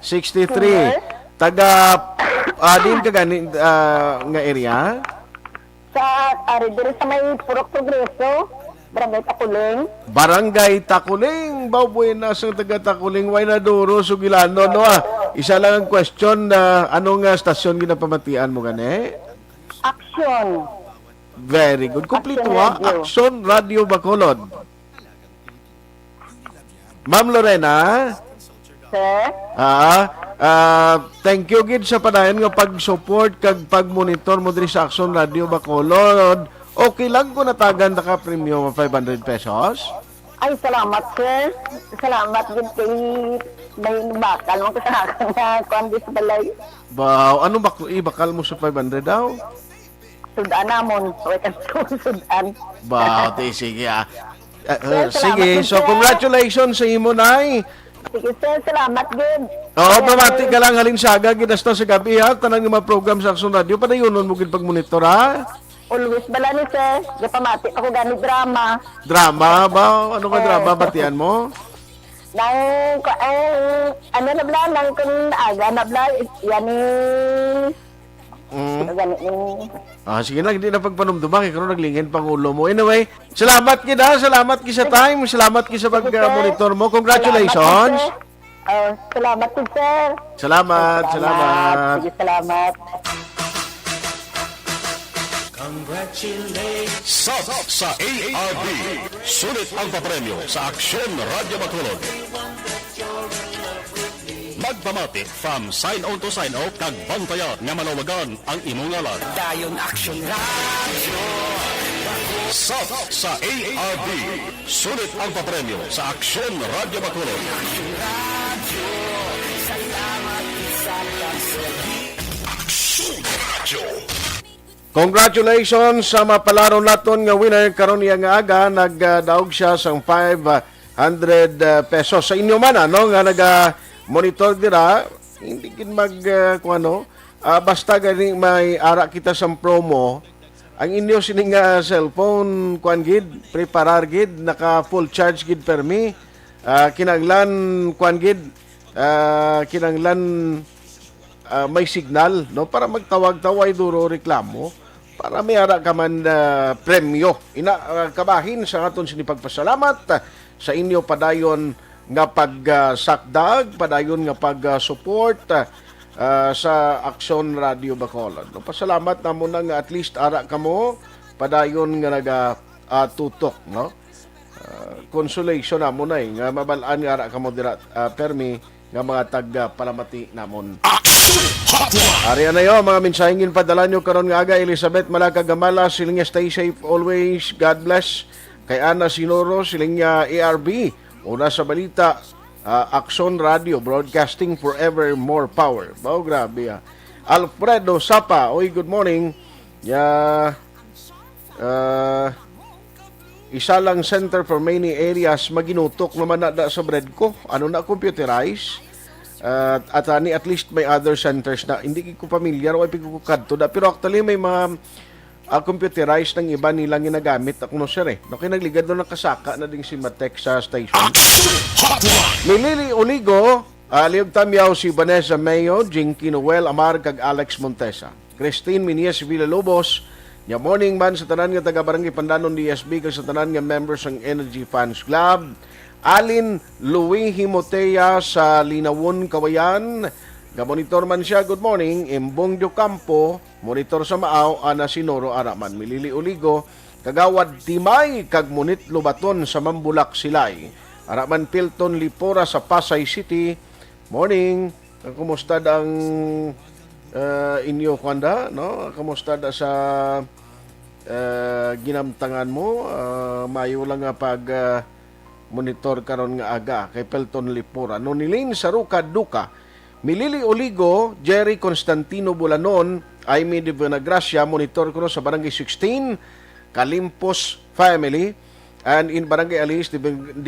63. Taga, din ka gani nga area? Dito sa may Purok Progreso, Barangay Takuling. Baboy na sa taga Takuling. Way na duro, Sugilano, no? Isa lang ang question na anong stasyon ginapamatian mo gani? Aksyon. Very good. Complete Aksyon Radio Bacolod. Ma'am Lorena? Sir? Thank you gid sa padayon nga pag-support kag pag-monitor mo diri sa Aksyon Radio Bacolod. Okay lang ko natagan na ka premium 500 pesos? Ay, salamat, sir. Salamat din kay may bakal mo sa akin na kondis balay. Ano bakal mo sa 500 daw? Sudan namon. Sudan. Sige sige, so congratulations sa imo, nay. Sige, sir, salamat din. Pamati ka lang halin saga ginasta sa gabi tanang mga program sa Aksyon Radio padayonon mo gid pag-monitor Always bala ni sir. Pamati ako gani drama. Drama ba? Ano ka drama batian mo? Ano na bla nang kun aga na bla yani. Sige na, hindi na pagpanumdumang ikaw naglingin pangulo mo. Anyway, salamat kita sa time, salamat kita sa pag-monitor mo. Congratulations. Salamat din, sir. Salamat. Sige, salamat. Sub sa ARB. Sulit ang papremyo sa Aksyon Radio Bacolod. Magpamati from sign on to sign out kag bantayan nga malawagan ang imong ngalan. Dayon Aksyon Radio. Sub sa ARB. Sulit ang papremyo sa Aksyon Radio Bacolod. Aksyon Radio. Salamat sa pagserbi. Aksyon Radio. Congratulations sa mapalaro naton nga winner karon iya nga aga nagdaog siya sang 500 pesos sa inyo man ano nga naga-monitor dira hindi gid basta gani may ara kita sa promo ang inyo sining cellphone kuan gid preparar gid naka full charge gid permi kinanglan kuan gid kinanglan may signal no para magtawag-taway duro reklamo para may ara ka man premyo. Kabahin sa aton sinipagpasalamat sa inyo padayon nga pagsakdag, padayon nga pag-support sa Aksyon Radio Bacolod. No, pasalamat na mo na nga at least ara ka mo padayon nga tutok. No? Consolation na mo na nga mabalaan nga ara ka mo dira permi nga mga tag-palamati namon. Ariya na yun, mga mensahengin padala nyo karon nga aga, Elizabeth Malaka Gamala, siling niya stay safe always, God bless. Kay Ana Sinoro, siling niya ARB, una sa balita, Aksyon Radio, broadcasting forever more power. Bao, grabe Alfredo Sapa, oy, good morning. Isa lang center for many areas, maginutok naman na sa bread ko. Ano na, computerized? At least may other centers na hindi ko familiar o ipigkukad to da. Pero actually may mga computerized ng iba nilang ginagamit ako no sir no kinagligad doon ng kasaka na ding si Matek sa station. Milili Uligo, Liog Tamyaw si Vanessa Mayo, Jinky Noel Amar kag Alex Montesa. Christine Minies Villalobos, nya morning man sa tanan nga taga Barangay Pandanon DSB kag sa tanan nga members ng Energy Fans Club. Alin Louis Himotea sa Linawon, Kawayan. Gamonitor man siya, good morning. Imbong Dio Campo, monitor sa Maaw, Ana Sinoro, Araman. Milili Uligo, Kagawad Timay, Kagmunit Lubaton sa Mambulak, Silay. Araman Pilton Lipora sa Pasay City. Morning. Kumusta ang inyo, Kwanda? No? Kumusta sa ginamtangan mo? Mayo lang nga pag... monitor karon nga aga kay Pelton Lipura. Nonilin Saruka Duka, Milili Oligo, Jerry Constantino Bulanon, Aimee de Buenagracia, monitor ko sa Barangay 16, Kalimpos Family, and in Barangay Alis de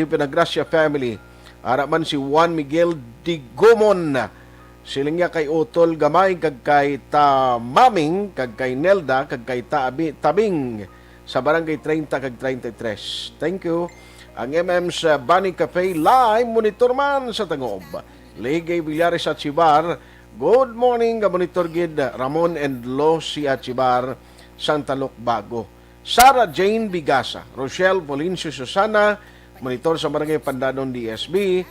Buenagracia Family. Araman si Juan Miguel Digomon, siling kay Otol Gamay, kag kay Tamaming, kag kay Nelda, kag kay Tabing, sa Barangay 30 kag 33. Thank you. Ang sa Bunny Cafe live monitor man sa Tangob. Ligay Villares at Chibar. Good morning, monitor gid Ramon and Losi at Chibar, Santa Luc Bago. Sarah Jane Bigasa, Rochelle Polincio Susana, monitor sa Barangay Pandanon DSB.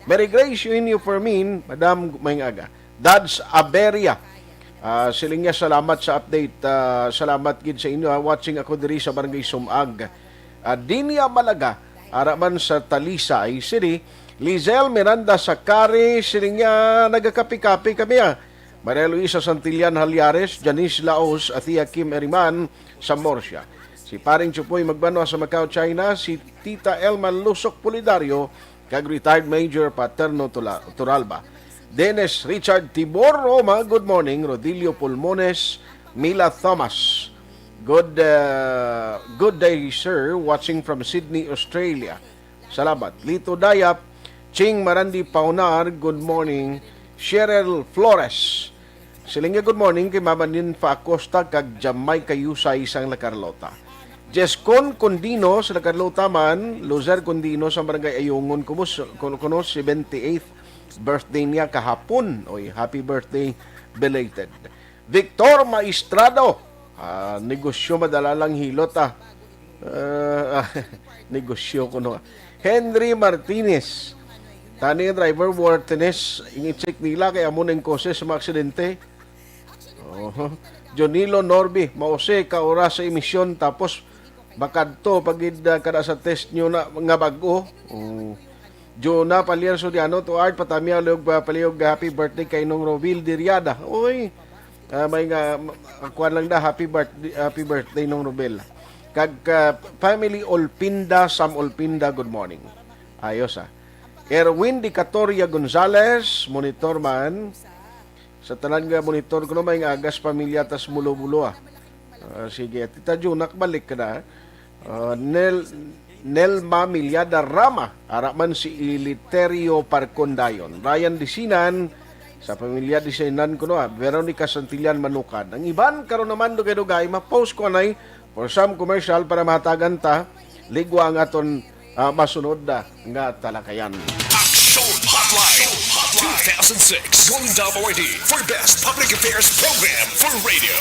Mary Grace Yunio Fermin, Madam Mayngaga. Dads Aberia. Siling niya salamat sa update. Salamat gid sa inyo. Watching ako diri sa Barangay Sumag. Dinia Malaga, araman sa Talisay City. Lizelle Miranda Sakari, siling niya nagakapi-kapi kami Maria Luisa Santillan Halyares, Janice Laos, at Kim Eriman sa Morsia. Si Paring Chupoy Magbanwa sa Macau, China. Si Tita Elma Lusok Polidario, kag retired Major Paterno Turalba. Dennis Richard Tibor Roma, good morning. Rodilio Pulmones, Mila Thomas, good day, sir. Watching from Sydney, Australia. Salamat. Lito Dayap, Ching Marandi Paunar, good morning. Cheryl Flores, siling good morning kay Mamanin Fa Acosta kag Jamaica Yusay isang La Carlota. Jescon Condino sa La Carlota man, Luzer Condino sa Barangay Ayungon, kuno 78th birthday niya kahapon. Oy, happy birthday belated. Victor Maestrado, negosyo madalalang hilot negosyo ko no. Henry Martinez, tani driver Martinez, ingi-check nila kay amo ng kose sa mga aksidente. Jonilo Norby, maose ka oras sa emisyon tapos bakadto pagid kada sa test nyo na nga bag-o. Jona Palier Sodiano to art patamya log palihog happy birthday kay Nong Rovil Diriada. Oy, may nga akuan lang da happy birthday Nong Rovil. Kag family Olpinda, Sam Olpinda, good morning. Ayos Erwin Di Catoria Gonzales, monitor man. Sa tanan nga monitor ko may agas pamilya tas mulo-mulo Sige, Tita Junak, balik ka na. Nelma Milyada Rama, araman si Iliterio Parcondayon. Ryan Disinan, sa pamilya Disinan ko no, Veronica Santillan Manukan. Ang iban, karon naman dugay-dugay, ma-post ko na for some commercial para matagan ta, ligwa ang aton masunod na nga talakayan. Aksyon Hotline 2006 Golden Award for Best Public Affairs Program for Radio.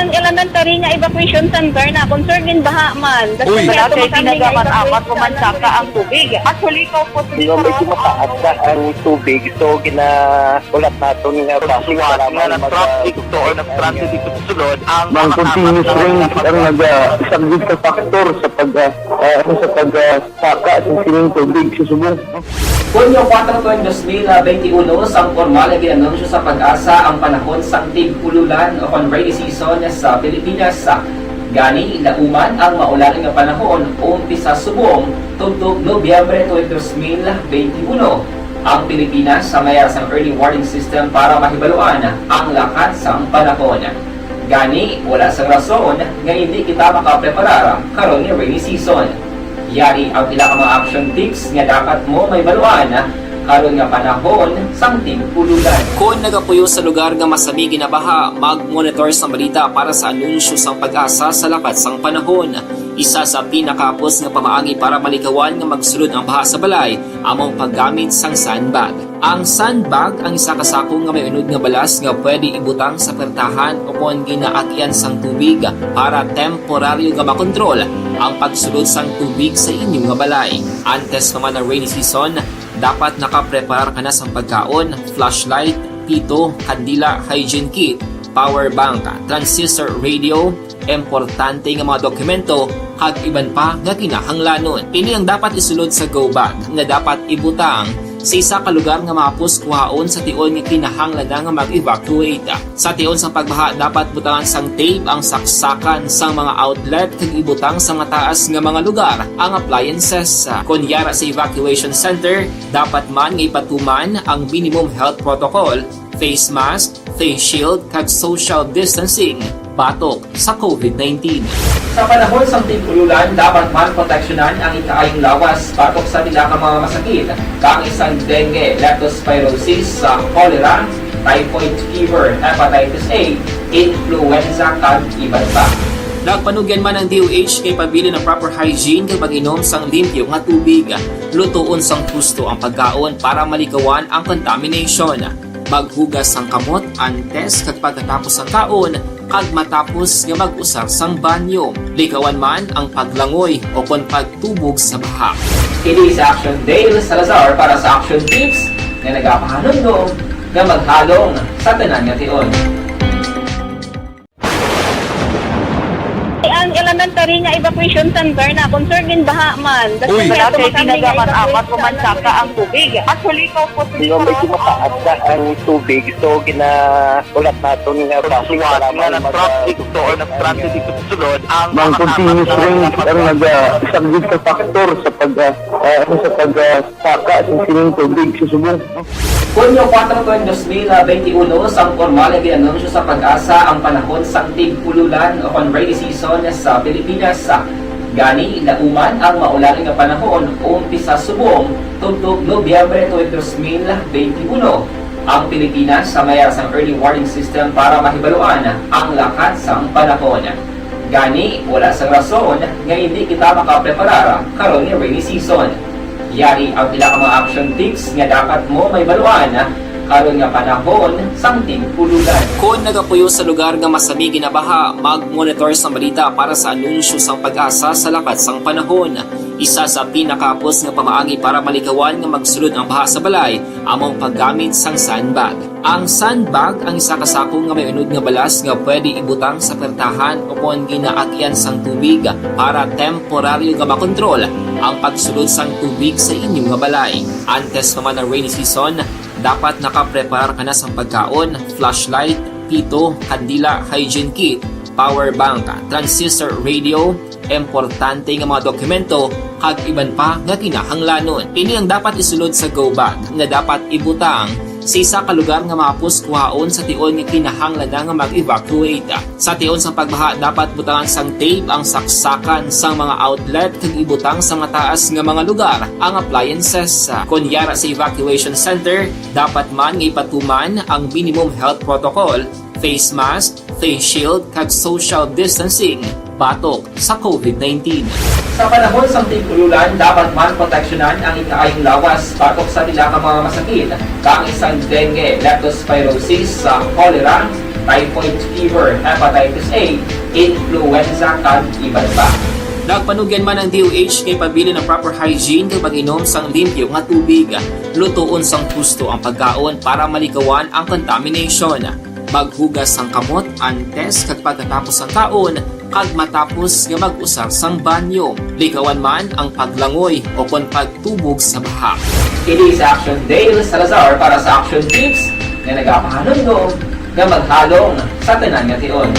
Ang elementary nga evacuation center na concern din baha man. Uy. Dati pinagamat-amat kumansaka ang tubig. Actually, ko po Medyo mataas na ang tubig. So, ulat nato nga pasiwala nga ng traffic to or ng traffic dito sa sulod. Ang continuous rain ang nag-subject sa factor sa pagsaka sa sining tubig sa subong. Hunyo 4, 2021, sang formal na ginanunsyo sa pag-asa ang panahon sa tig-ululan o rainy season sa Pilipinas. Gani, lauman ang maulan nga panahon umpisa subong tugtog Nobyembre 2021. Ang Pilipinas sa mayar sang early warning system para mahibaluan ang lakat sang panahon. Gani, wala sang rason nga hindi kita makapreparar karon nga rainy season. Yari ang pila ka mga action tips nga dapat mo may baluan karon nga panahon sang tig-ululan. Kung nagapuyo sa lugar nga masabi ginabaha, mag-monitor sa balita para sa anunsyo sang pag-asa sa lakat sang panahon. Isa sa pinakapos nga pamaagi para malikawan nga magsulod ang baha sa balay, among paggamit sang sandbag. Ang sandbag ang isa ka sako nga may unod nga balas nga pwede ibutang sa pertahan o kung ginaakyan sang tubig para temporaryo nga makontrol ang pagsulod sang tubig sa inyong nga balay. Antes naman ng rainy season, dapat nakaprepare ka na sa pagkaon, flashlight, pito, kandila, hygiene kit, power bank, transistor radio, importante nga mga dokumento, kag iban pa nga kinahanglanon. Ini ang dapat isulod sa go bag nga dapat ibutang sa isa ka lugar nga mapos kuhaon sa tion nga kinahanglan nga mag-evacuate. Sa tion sa pagbaha, dapat butangan sang tape ang saksakan sa mga outlet kag ibutang sa mataas nga mga lugar ang appliances. Kunyara sa evacuation center, dapat man nga ipatuman ang minimum health protocol, face mask, face shield kag social distancing batok sa COVID-19. Sa panahon sa tig-ululan, dapat man proteksyonan ang ikaayong lawas batok sa pila ka mga masakit, kang isang dengue, leptospirosis, cholera, typhoid fever, hepatitis A, influenza kag iban pa. Nagpanugyan man ang DOH kay pabili ng proper hygiene kay pag-inom sang limpyo nga tubig, lutuon sang husto ang pagkaon para malikawan ang contamination. Maghugas sang kamot antes kag pagkatapos ang kaon kag matapos nga mag-usar sang banyo. Likawan man ang paglangoy o kon pagtubog sa baha. Kini sa Action Dale Salazar para sa Action Tips nga nagapahanong nga maghalong sa tanan nga tion. ang elementary nga evacuation center na concern din baha man. Uy. Dati pinagamat-amat kumansaka ang tubig. Actually, ko po Medyo mataas na ang tubig. So, ulat nato nga pasiwala nga ng traffic to or ng traffic dito sa sulod. Ang continuous rain ang nag-subject sa factor sa pagsaka sa sining tubig sa subong. Hunyo 4, 2021, sang formal na ginanunsyo sa pag-asa ang panahon sa tig-ululan o rainy season sa Pilipinas. Gani, lauman ang maulan nga panahon umpisa subong tugtog Nobyembre 2021. Ang Pilipinas sa mayar sang early warning system para mahibaluan ang lakat sang panahon. Gani, wala sang rason nga hindi kita makapreparar karon nga rainy season. Yari ang pila ka mga action tips nga dapat mo may baluan karon nga panahon sang tig-ululan. Kung nagapuyo sa lugar nga masabi ginabaha, mag-monitor sa balita para sa anunsyo sang pag-asa sa lakat sang panahon. Isa sa pinakapos nga pamaagi para malikawan nga magsulod ang baha sa balay, among paggamit sang sandbag. Ang sandbag ang isa ka sako nga may unod nga balas nga pwede ibutang sa pertahan o kung ginaakyan sang tubig para temporaryo nga makontrol ang pagsulod sang tubig sa inyong nga balay. Antes naman ng rainy season, dapat nakaprepare ka na sa pagkaon, flashlight, pito, kandila, hygiene kit, power bank, transistor radio, importante nga mga dokumento kag iban pa nga kinahanglanon. Ini ang dapat isulod sa go bag nga dapat ibutang sa isa ka lugar nga mapus kuhaon sa tion nga kinahanglan nga mag-evacuate. Sa tion sa pagbaha dapat butangan sang tape ang saksakan sang mga outlet kag ibutang sa mataas nga mga lugar ang appliances. Kunyara sa evacuation center, dapat man nga ipatuman ang minimum health protocol, face mask, face shield kag social distancing batok sa COVID-19. Sa panahon sa tig-ululan, dapat man proteksyonan ang ikaayong lawas batok sa tila ka mga masakit, kang isang dengue, leptospirosis, cholera, typhoid fever, hepatitis A, influenza, kag iban pa. Nagpanugyan man ang DOH kay pabili ng proper hygiene kay pag-inom sang limpyo nga tubig, lutuon sang husto ang pagkaon para malikawan ang contamination. Maghugas sang kamot antes kag pagkatapos ang kaon kag matapos nga mag-usar sang banyo. Likawan man ang paglangoy o kon pagtubog sa baha. Kini sa Aksyon Dale Salazar para sa Action Tips nga nagapahanundong nga maghalong sa tanan nga tion.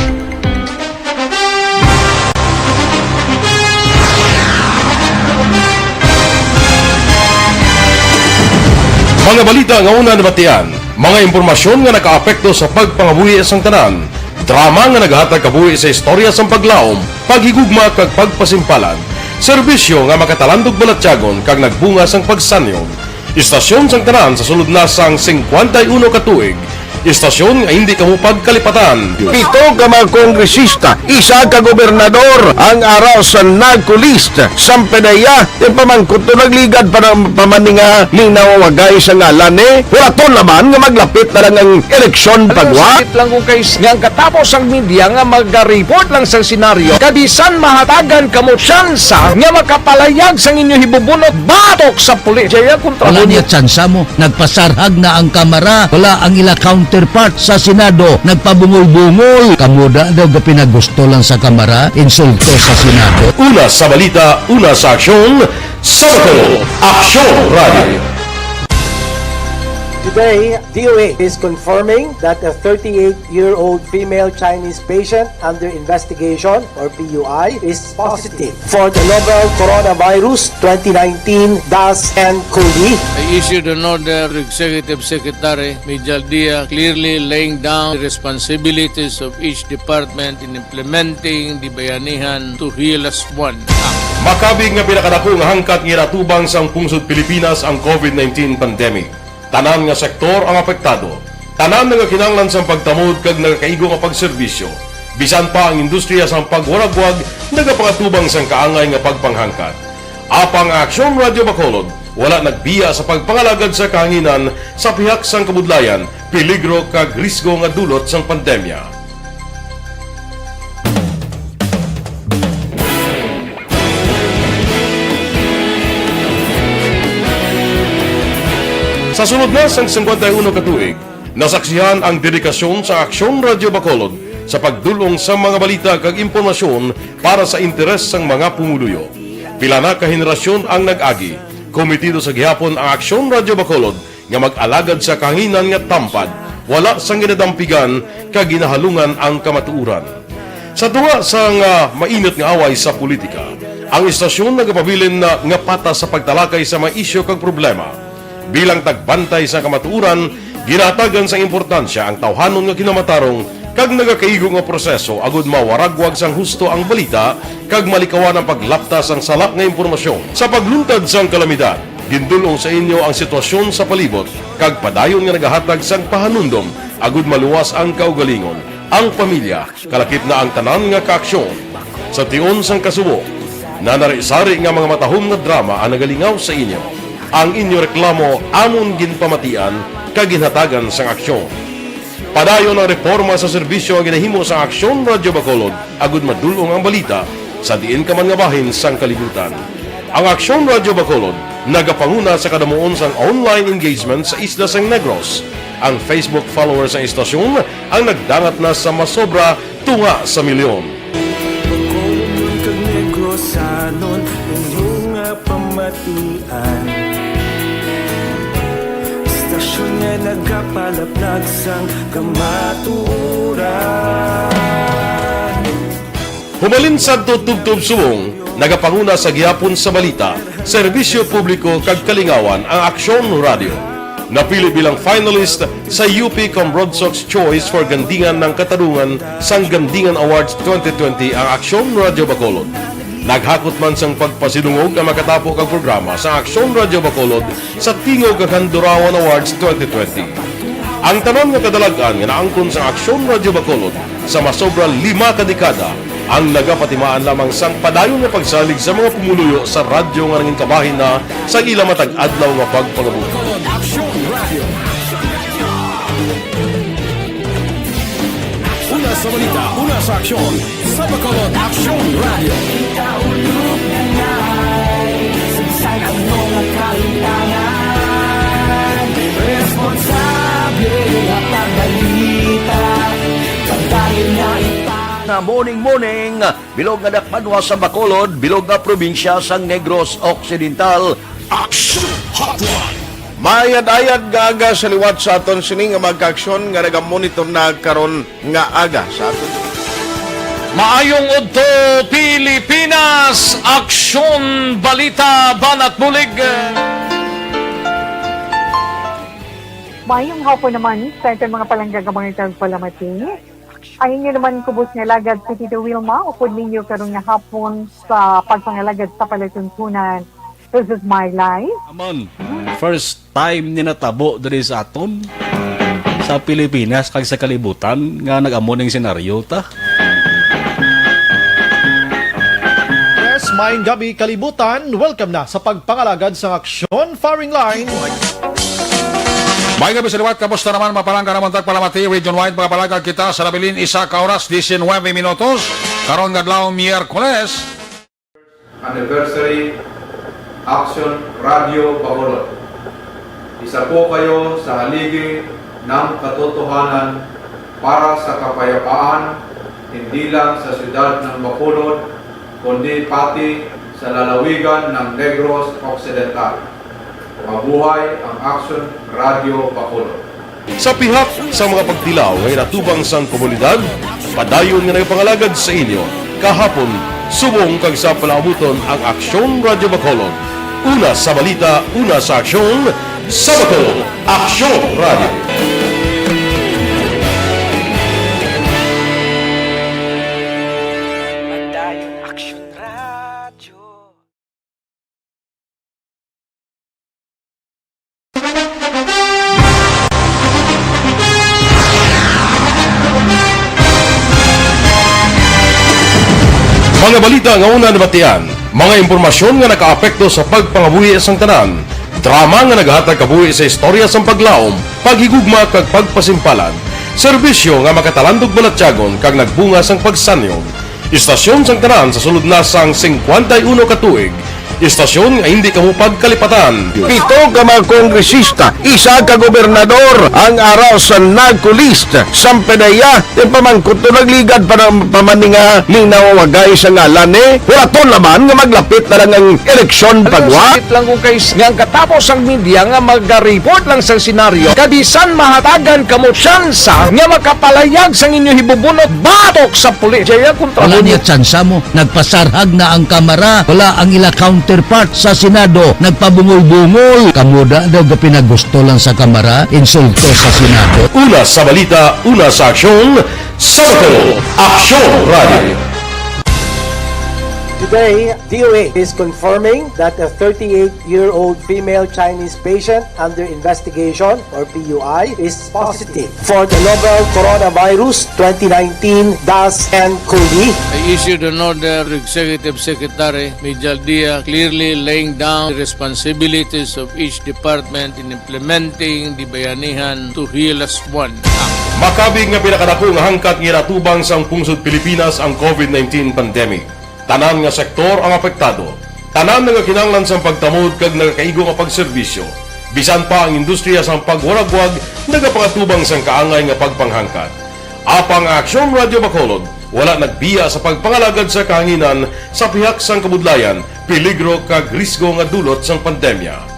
Mga balita nga una nabatian, mga impormasyon nga nakaapekto sa pagpangabuhi sang tanan, drama nga naghatag kabuhi sa istorya sang paglaom, paghigugma kag pagpasimpalan, serbisyo nga makatalandog balatyagon kag nagbunga sang pagsanyog, istasyon sang tanan sa sulod na sang 51 ka tuig, istasyon nga hindi kamupag kalipatan. Pito ka mga kongresista, isa ka gobernador ang araw sa nagkulist sa pedaya yung pamangkot to nagligad para pamaninga linaw wagay sa ngalan wala to naman nga maglapit na lang ang eleksyon pagwa. Sakit lang kung kayo nga katapos ang media nga mag-report lang sa senaryo kadisan mahatagan kamo tsansa nga makapalayag sa inyo hibubunot batok sa pulis. Jaya kontra Wala niya tsansa mo, nagpasarhag na ang kamara, wala ang ila counterpart sa Senado, nagpabungol-bungol. Kamuda daw pinagusto lang sa kamara, insulto sa Senado. Una sa balita, una sa aksyon, sa Bacolod, Aksyon Radio. Today, DOH is confirming that a 38-year-old female Chinese patient under investigation, or PUI, is positive for the novel coronavirus 2019-10-CoV. I issued an order to Executive Secretary Major Dia clearly laying down the responsibilities of each department in implementing the Bayanihan to Heal as One Act. Makabig nga pinakadako nga hangkat nga natubang sang pungsod Pilipinas ang COVID-19 pandemic. Tanan nga sektor ang apektado. Tanan nga kinahanglan sang pagtamod kag nagakaigo nga pagserbisyo. Bisan pa ang industriya sang pagwaragwag nagapangatubang sang kaangay nga pagpanghangkat. Apang Aksyon Radio Bacolod wala nagbiya sa pagpangalagad sa kahanginan sa pihak sang kabudlayan, peligro kag risgo nga dulot sang pandemya. Sa sunod na sang 51 ka tuig, nasaksihan ang dedikasyon sa Aksyon Radio Bacolod sa pagdulong sa mga balita kag impormasyon para sa interes sang mga pumuluyo. Pila na ka henerasyon ang nag-agi, komitido sa gihapon ang Aksyon Radio Bacolod nga mag-alagad sa kahanginan nga tampad, wala sang ginadampigan kag ginahalungan ang kamatuuran. Sa tunga sang mainit nga away sa politika, ang istasyon nagapabilin na nga patas sa pagtalakay sa mga isyu kag problema. Bilang tagbantay sa kamatuuran, ginatagan sa importansya ang tawhanon nga kinamatarong kag nagakaigo nga proseso agud mawaragwag sang husto ang balita kag malikawan ang paglaptas ang salak nga impormasyon. Sa pagluntad sang kalamidad, gindulong sa inyo ang sitwasyon sa palibot kag padayon nga nagahatag sang pahanundom agud maluwas ang kaugalingon, ang pamilya, kalakip na ang tanan nga kaaksyon. Sa tion sang kasubo, nanari-sari nga mga matahom nga drama ang nagalingaw sa inyo. Ang inyo reklamo amon ginpamatian kag ginhatagan sang aksyon. Padayon ang reforma sa serbisyo ang ginahimo sa Aksyon Radio Bacolod agud madulong ang balita sa diin ka man nga bahin sang kalibutan. Ang Aksyon Radio Bacolod nagapanguna sa kadamuon sang online engagement sa isla sang Negros. Ang Facebook followers sa istasyon ang nagdangat na sa masobra tunga sa milyon. Bacolod kag Negros anon inyong pamatian. Istasyon nga nagapalaplag sang kamatuuran. Humalin sa tutubtub subong, nagapanguna sa gihapon sa balita, serbisyo publiko kag kalingawan ang Aksyon Radio. Napili bilang finalist sa UP Comrade Sox Choice for Gandingan ng Katarungan sang Gandingan Awards 2020 ang Aksyon Radio Bacolod. Naghakot man sang pagpasidungog ang makatapo kag programa sa Aksyon Radio Bacolod sa Tingog kag Handurawan Awards 2020. Ang tanon nga kadalagan nga naangkon sa Aksyon Radio Bacolod sa masobra 5 kadekada ang nagapatimaan lamang sang padayon nga pagsalig sa mga pumuluyo sa radyo nga nanging kabahin na sa ila matag adlaw nga pagpangabuhi. Una sa balita, una sa aksyon, sa Bacolod Aksyon Radio. Ikaulog na ngay, sagsay ang mga kailangan. Responsable at pagbalita, kagaya na na morning, bilog nga dakpanwa sa Bacolod, bilog nga probinsya sang Negros Occidental. Aksyon Hotline. Mayad-ayad nga aga sa liwat sa aton sini nga magka-aksyon nga nagamonitor na karon nga aga sa aton. Maayong udto Pilipinas, Aksyon Balita Banat Bulig. Mayong hapon naman sa ating mga palanggagamangitan palamati. Ay inyo naman kubos nga lagad sa Tito Wilma, upod ninyo karon nga hapon sa pagpangalagad sa palatuntunan. This is my life. Amon, first time ni natabo diri sa aton sa Pilipinas kag sa kalibutan nga nag-amon ning senaryo ta. Yes, maayong gabi kalibutan. Welcome na sa pagpangalagad sa Aksyon Firing Line. May gabi sa liwat, kamusta naman mapalangga naman tagpalamati, region-wide mga palagag kita sa Labilin, 1 oras, 19 minutos, karon ngadlaw Miyerkules. Anniversary Aksyon Radio Bacolod. Isa po kayo sa haligi ng katotohanan para sa kapayapaan, hindi lang sa siyudad ng Bacolod, kundi pati sa lalawigan ng Negros Occidental. Mabuhay ang Aksyon Radio Bacolod. Sa pihak sa mga pagtilaw ngay natubang sang komunidad, padayon nga nagpangalagad sa inyo, kahapon, subong kag sa palabuton ang Aksyon Radio Bacolod. Una sa balita, una sa aksyon, sa Bacolod, Aksyon Radio. Mga balita nga una nabatian, mga impormasyon nga nakaapekto sa pagpangabuhi sang tanan, drama nga naghatag kabuhi sa istorya sang paglaom, paghigugma kag pagpasimpalan, serbisyo nga makatalandog balatyagon kag nagbunga sang pagsanyog, istasyon sang tanan sa sulod na sang 51 katuig, istasyon nga hindi kamupag kalipatan. 7 ka mga kongresista, 1 ka gobernador ang araw sa nagkulist sa pedaya yung pamangkot to nagligad para pamaninga ning nawawagay sa ngalan wala to naman nga maglapit na lang ang eleksyon pagwa lang kung kays nga katapos ang media nga mag-report lang sa senaryo kabisan mahatagan kamo tsansa nga makapalayag sang inyo hibubunot batok sa pulis jaya kontra Wala niya tsansa mo, nagpasarhag na ang kamera, wala ang ila counterpart sa Senado, nagpabungol-bungol. Kamuda daw ga pinagusto lang sa kamera, insulto sa Senado. Una sa balita, una sa aksyon, sa Bacolod, Aksyon Radio. Today, DOA is confirming that a 38-year-old female Chinese patient under investigation, or PUI, is positive for the novel coronavirus 2019-10-CoV. I issued an order to Executive Secretary Major Dia clearly laying down the responsibilities of each department in implementing the Bayanihan to Heal as One Act. Makabig nga pinakadako nga hangkat nga natubang sang pungsod Pilipinas ang COVID-19 pandemic. Tanan nga sektor ang apektado. Tanan nga kinahanglan sa pagtamod kag nagakaigo nga pagserbisyo. Bisan pa ang industriya sa pagwaragwag nagapangatubang sang kaangay nga pagpanghangkat. Apang Aksyon Radio Bacolod wala nagbiya sa pagpangalagad sa kahanginan sa pihak sang kabudlayan, peligro kag risgo nga dulot sang pandemya.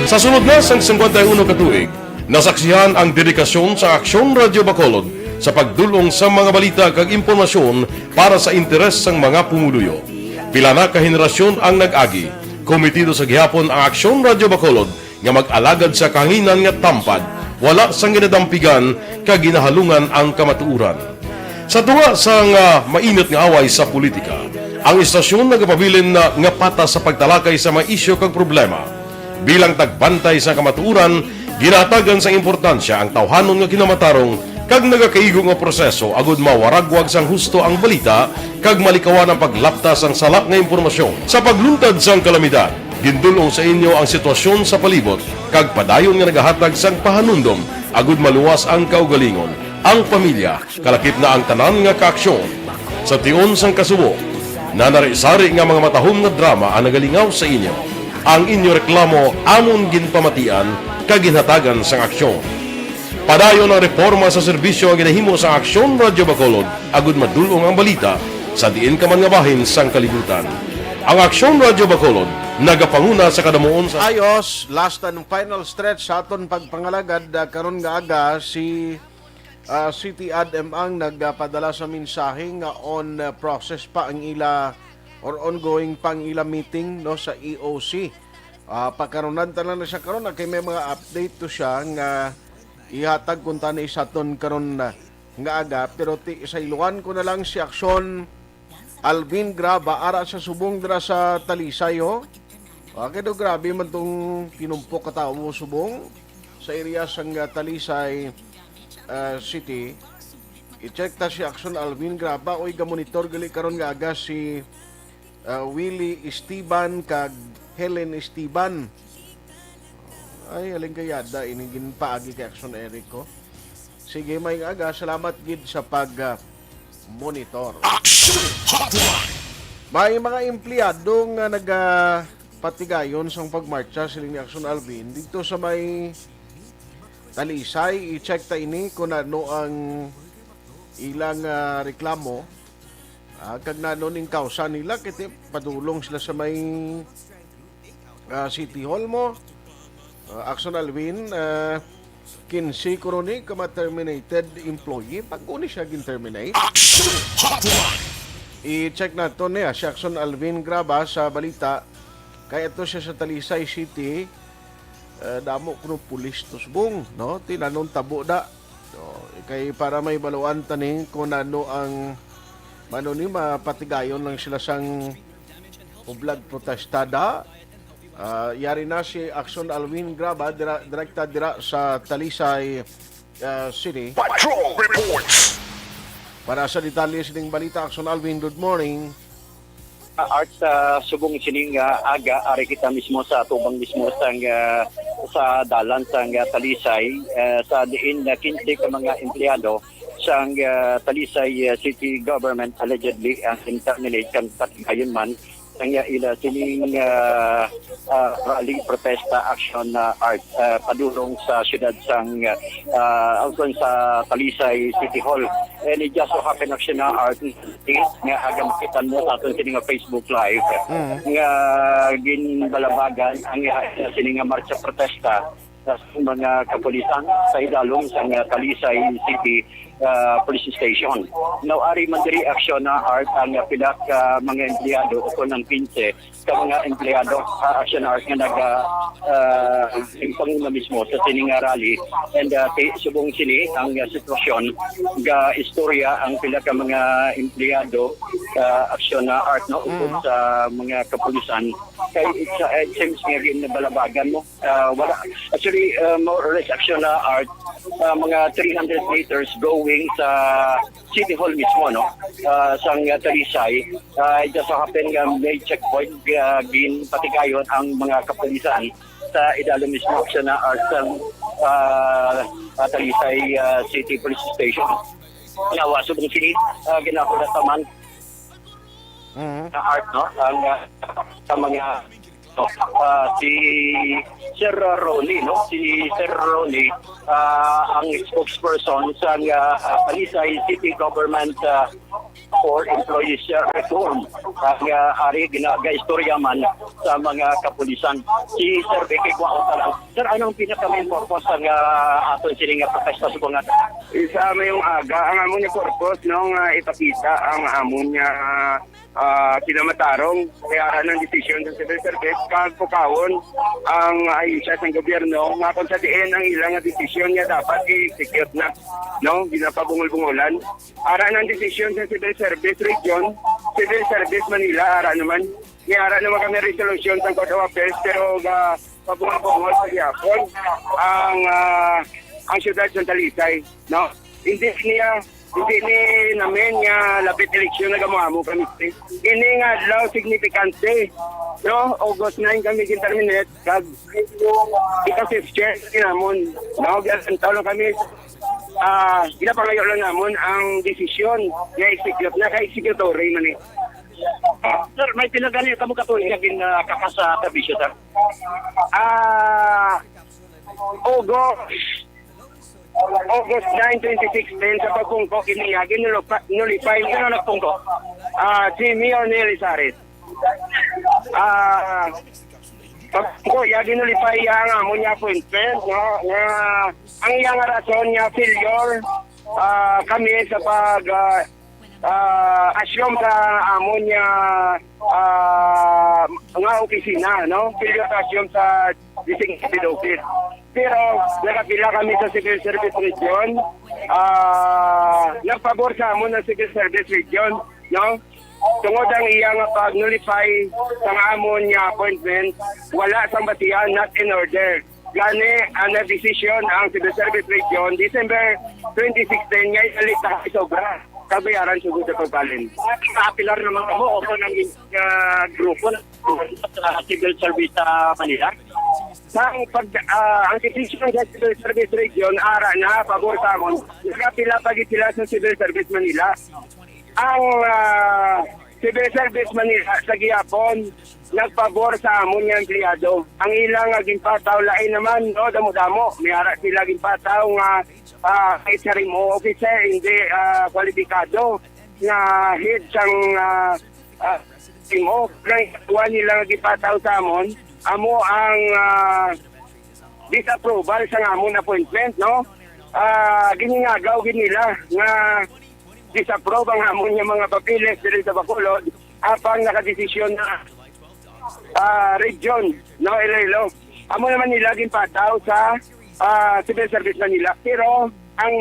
Sa sunod na sang 51 katuig, nasaksihan ang dedikasyon sa Aksyon Radio Bacolod sa pagdulong sa mga balita kag impormasyon para sa interes sang mga pumuluyo. Pila na ka henerasyon ang nag-agi, komitido sa gihapon ang Aksyon Radio Bacolod nga mag-alagad sa kahanginan nga tampad, wala sang ginadampigan kag ginahalungan ang kamatuuran. Sa tunga sang mainit nga away sa politika, ang istasyon nagapabilin na nga pata sa pagtalakay sa mga isyu kag problema. Bilang tagbantay sa kamatuuran, ginatagan sa importansya ang tawhanon nga kinamatarong kag nagakaigo nga proseso agud mawaragwag sang husto ang balita kag malikawan ang paglaptas ang salak nga impormasyon. Sa pagluntad sang kalamidad, gindulong sa inyo ang sitwasyon sa palibot kag padayon nga nagahatag sang pahanundom agud maluwas ang kaugalingon, ang pamilya, kalakip na ang tanan nga kaaksyon. Sa tion sang kasubo, nanari-sari nga mga matahom nga drama ang nagalingaw sa inyo. Ang inyo reklamo amon ginpamatian kag ginhatagan sang aksyon. Padayon ang reforma sa serbisyo ang ginahimo sa Aksyon Radio Bacolod agud madulong ang balita sa diin ka man nga bahin sang kalibutan. Ang Aksyon Radio Bacolod nagapanguna sa kadamuon sa ayos. Last and final stretch sa aton pagpangalagad karon nga aga si City Adm ang nagpadala sa mensahe nga on process pa ang ila or ongoing pang ila meeting no sa EOC. Pagkaronan tanan na siya karon kay may mga update to siya nga ihatag kung tani sa ton karon nga aga, pero sa iluan ko na lang si Aksyon Alvin Graba ara sa subong dira sa Talisay ho. Okay do, grabe man tong kinumpok ka tao mo subong sa area sang Talisay City. I-check ta si Aksyon Alvin Graba oy ga-monitor gali karon nga aga si Willie Esteban kag Helen Esteban. Ay, aling kayada, inigin paagi kay Aksyon Eric ko. Sige, may aga, salamat gid sa pag-monitor. May mga empleyado nga nagpatigayon sa pagmarcha siling ni Aksyon Alvin dito sa may Talisay. I-check ta ini kung ano ang ilang reklamo. Kag nano ning kausa nila, kiti padulong sila sa may City Hall mo. Aksyon Alvin, 15 koroni kama-terminated employee. Pag kuni siya gin-terminate, i-check na ito niya si Aksyon Alvin Graba sa balita. Kaya ito siya sa Talisay City. Damo kuno pulis to subong, no? Tinanon tabo da. So, kay para may baluan taning kung ano ang ni mapatigayon lang sila sang ublag protestada. Yari na si Aksyon Alvin Graba direkta dira sa Talisay City. Patrol reports. Para sa detalye sining balita, Aksyon Alvin, good morning. Art sa subong sining aga ari kita mismo sa tubang mismo sa dalan sang Talisay sa diin 15 ka mga empleyado sang Talisay City Government allegedly ang terminate kan patigayon man ang ila sining rally protesta action art padulong sa siyudad sang alton sa Talisay City Hall. And it just so happen action art nga agam kitan mo sa aton sining Facebook live nga ginbalabagan ang sining marcha protesta sa mga kapulisan sa idalong sa Talisay City Police Station. Now, ari man diri aksyon na art ang pila ka mga empleyado o ng 15 ka mga empleyado aksyon art nga panguna mismo sa sining rally and subong sini ang sitwasyon ga istorya ang pila ka mga empleyado aksyon na art no sa mga kapulisan kay it seems nga ginabalabagan mo wala actually more or less aksyon na art mga 300 meters going sa City Hall mismo no sang Talisay just so happen nga may checkpoint gin patigayon ang mga kapulisan sa idalom mismo aksyon na art sang Talisay City Police Station. Nawa subong sini ginakulataman art no ang sa mga si Sir Ronnie, no? Si Sir Ronnie, ang spokesperson sa Talisay City Government for employees reform. Ang ari ginaga-istorya man sa mga kapulisan. Si Sir Becky Kwao. Sir, anong pinaka-main purpose ang aton sining protesta sa mga? Isama yung aga, ang amon niya purpose nung ipakita ang amon niya kinamatarong kaya ng desisyon sa civil service pagpukawon ang ayusa ng gobyerno nga kung sa diin ang ilang desisyon niya dapat i-execute na, no? Ginapabungol-bungolan. Ara ng desisyon sa civil service region, civil service Manila, ara naman. Ara naman kami resolution sa Court of Appeals pero pabungol-bungol sa Japon ang syudad ng Talisay, no? Hindi ni namin nga lapit eleksyon na gamuamo kami. Ini nga law significante. No, August 9 kami ginterminate kag ika-fifth chair namon. No, gasan tawlo kami ginapangayo lang namon ang desisyon nga execute na kay executory man eh. Sir, may pinagani kamo katuig gin kakasa kabisyo sir. August 9, 2016 sa pagpungko kiniya ginulipay nga nagpungko si Mayor Nelly Saris. Pagpungko ya ginulipay ang amon niya appointment nga ang iyang rason niya failure kami sa pag asyom sa amon niya nga opisina, no? Failure asyom sa designated office. Pero nakapila kami sa civil service region, nagpabor sa amon ng civil service region, no? Tungod ang iyang pag-nullify sa amon niya appointment, wala sang batian, not in order. Gani ang decision ang civil service region, December 2016, ngay salit na sobra. Kabayaran sugod sa pagbalin. Kapilar naman kamo o ng grupo sa civil service sa Manila. Ang decision sa civil service region, ara na, pabor sa amon. Nakapila pagit sila sa civil service Manila. Ang civil service Manila sa gihapon, nagpabor sa amon nga empleyado. Ang ilang ginpataw lain naman, no, damo-damo. May ara sila ginpataw nga kahit sa remote officer, hindi kwalipikado na head sang remote. Kaya nila ginpataw sa amon, amo ang disapproval sa amon appointment, no? Giningagaw nila nga disapprove ang amon niya mga papilis dito sa Bacolod apang nakadesisyon na region, no, Iloilo. Amo naman nila ginpataw sa civil service Manila. Pero ang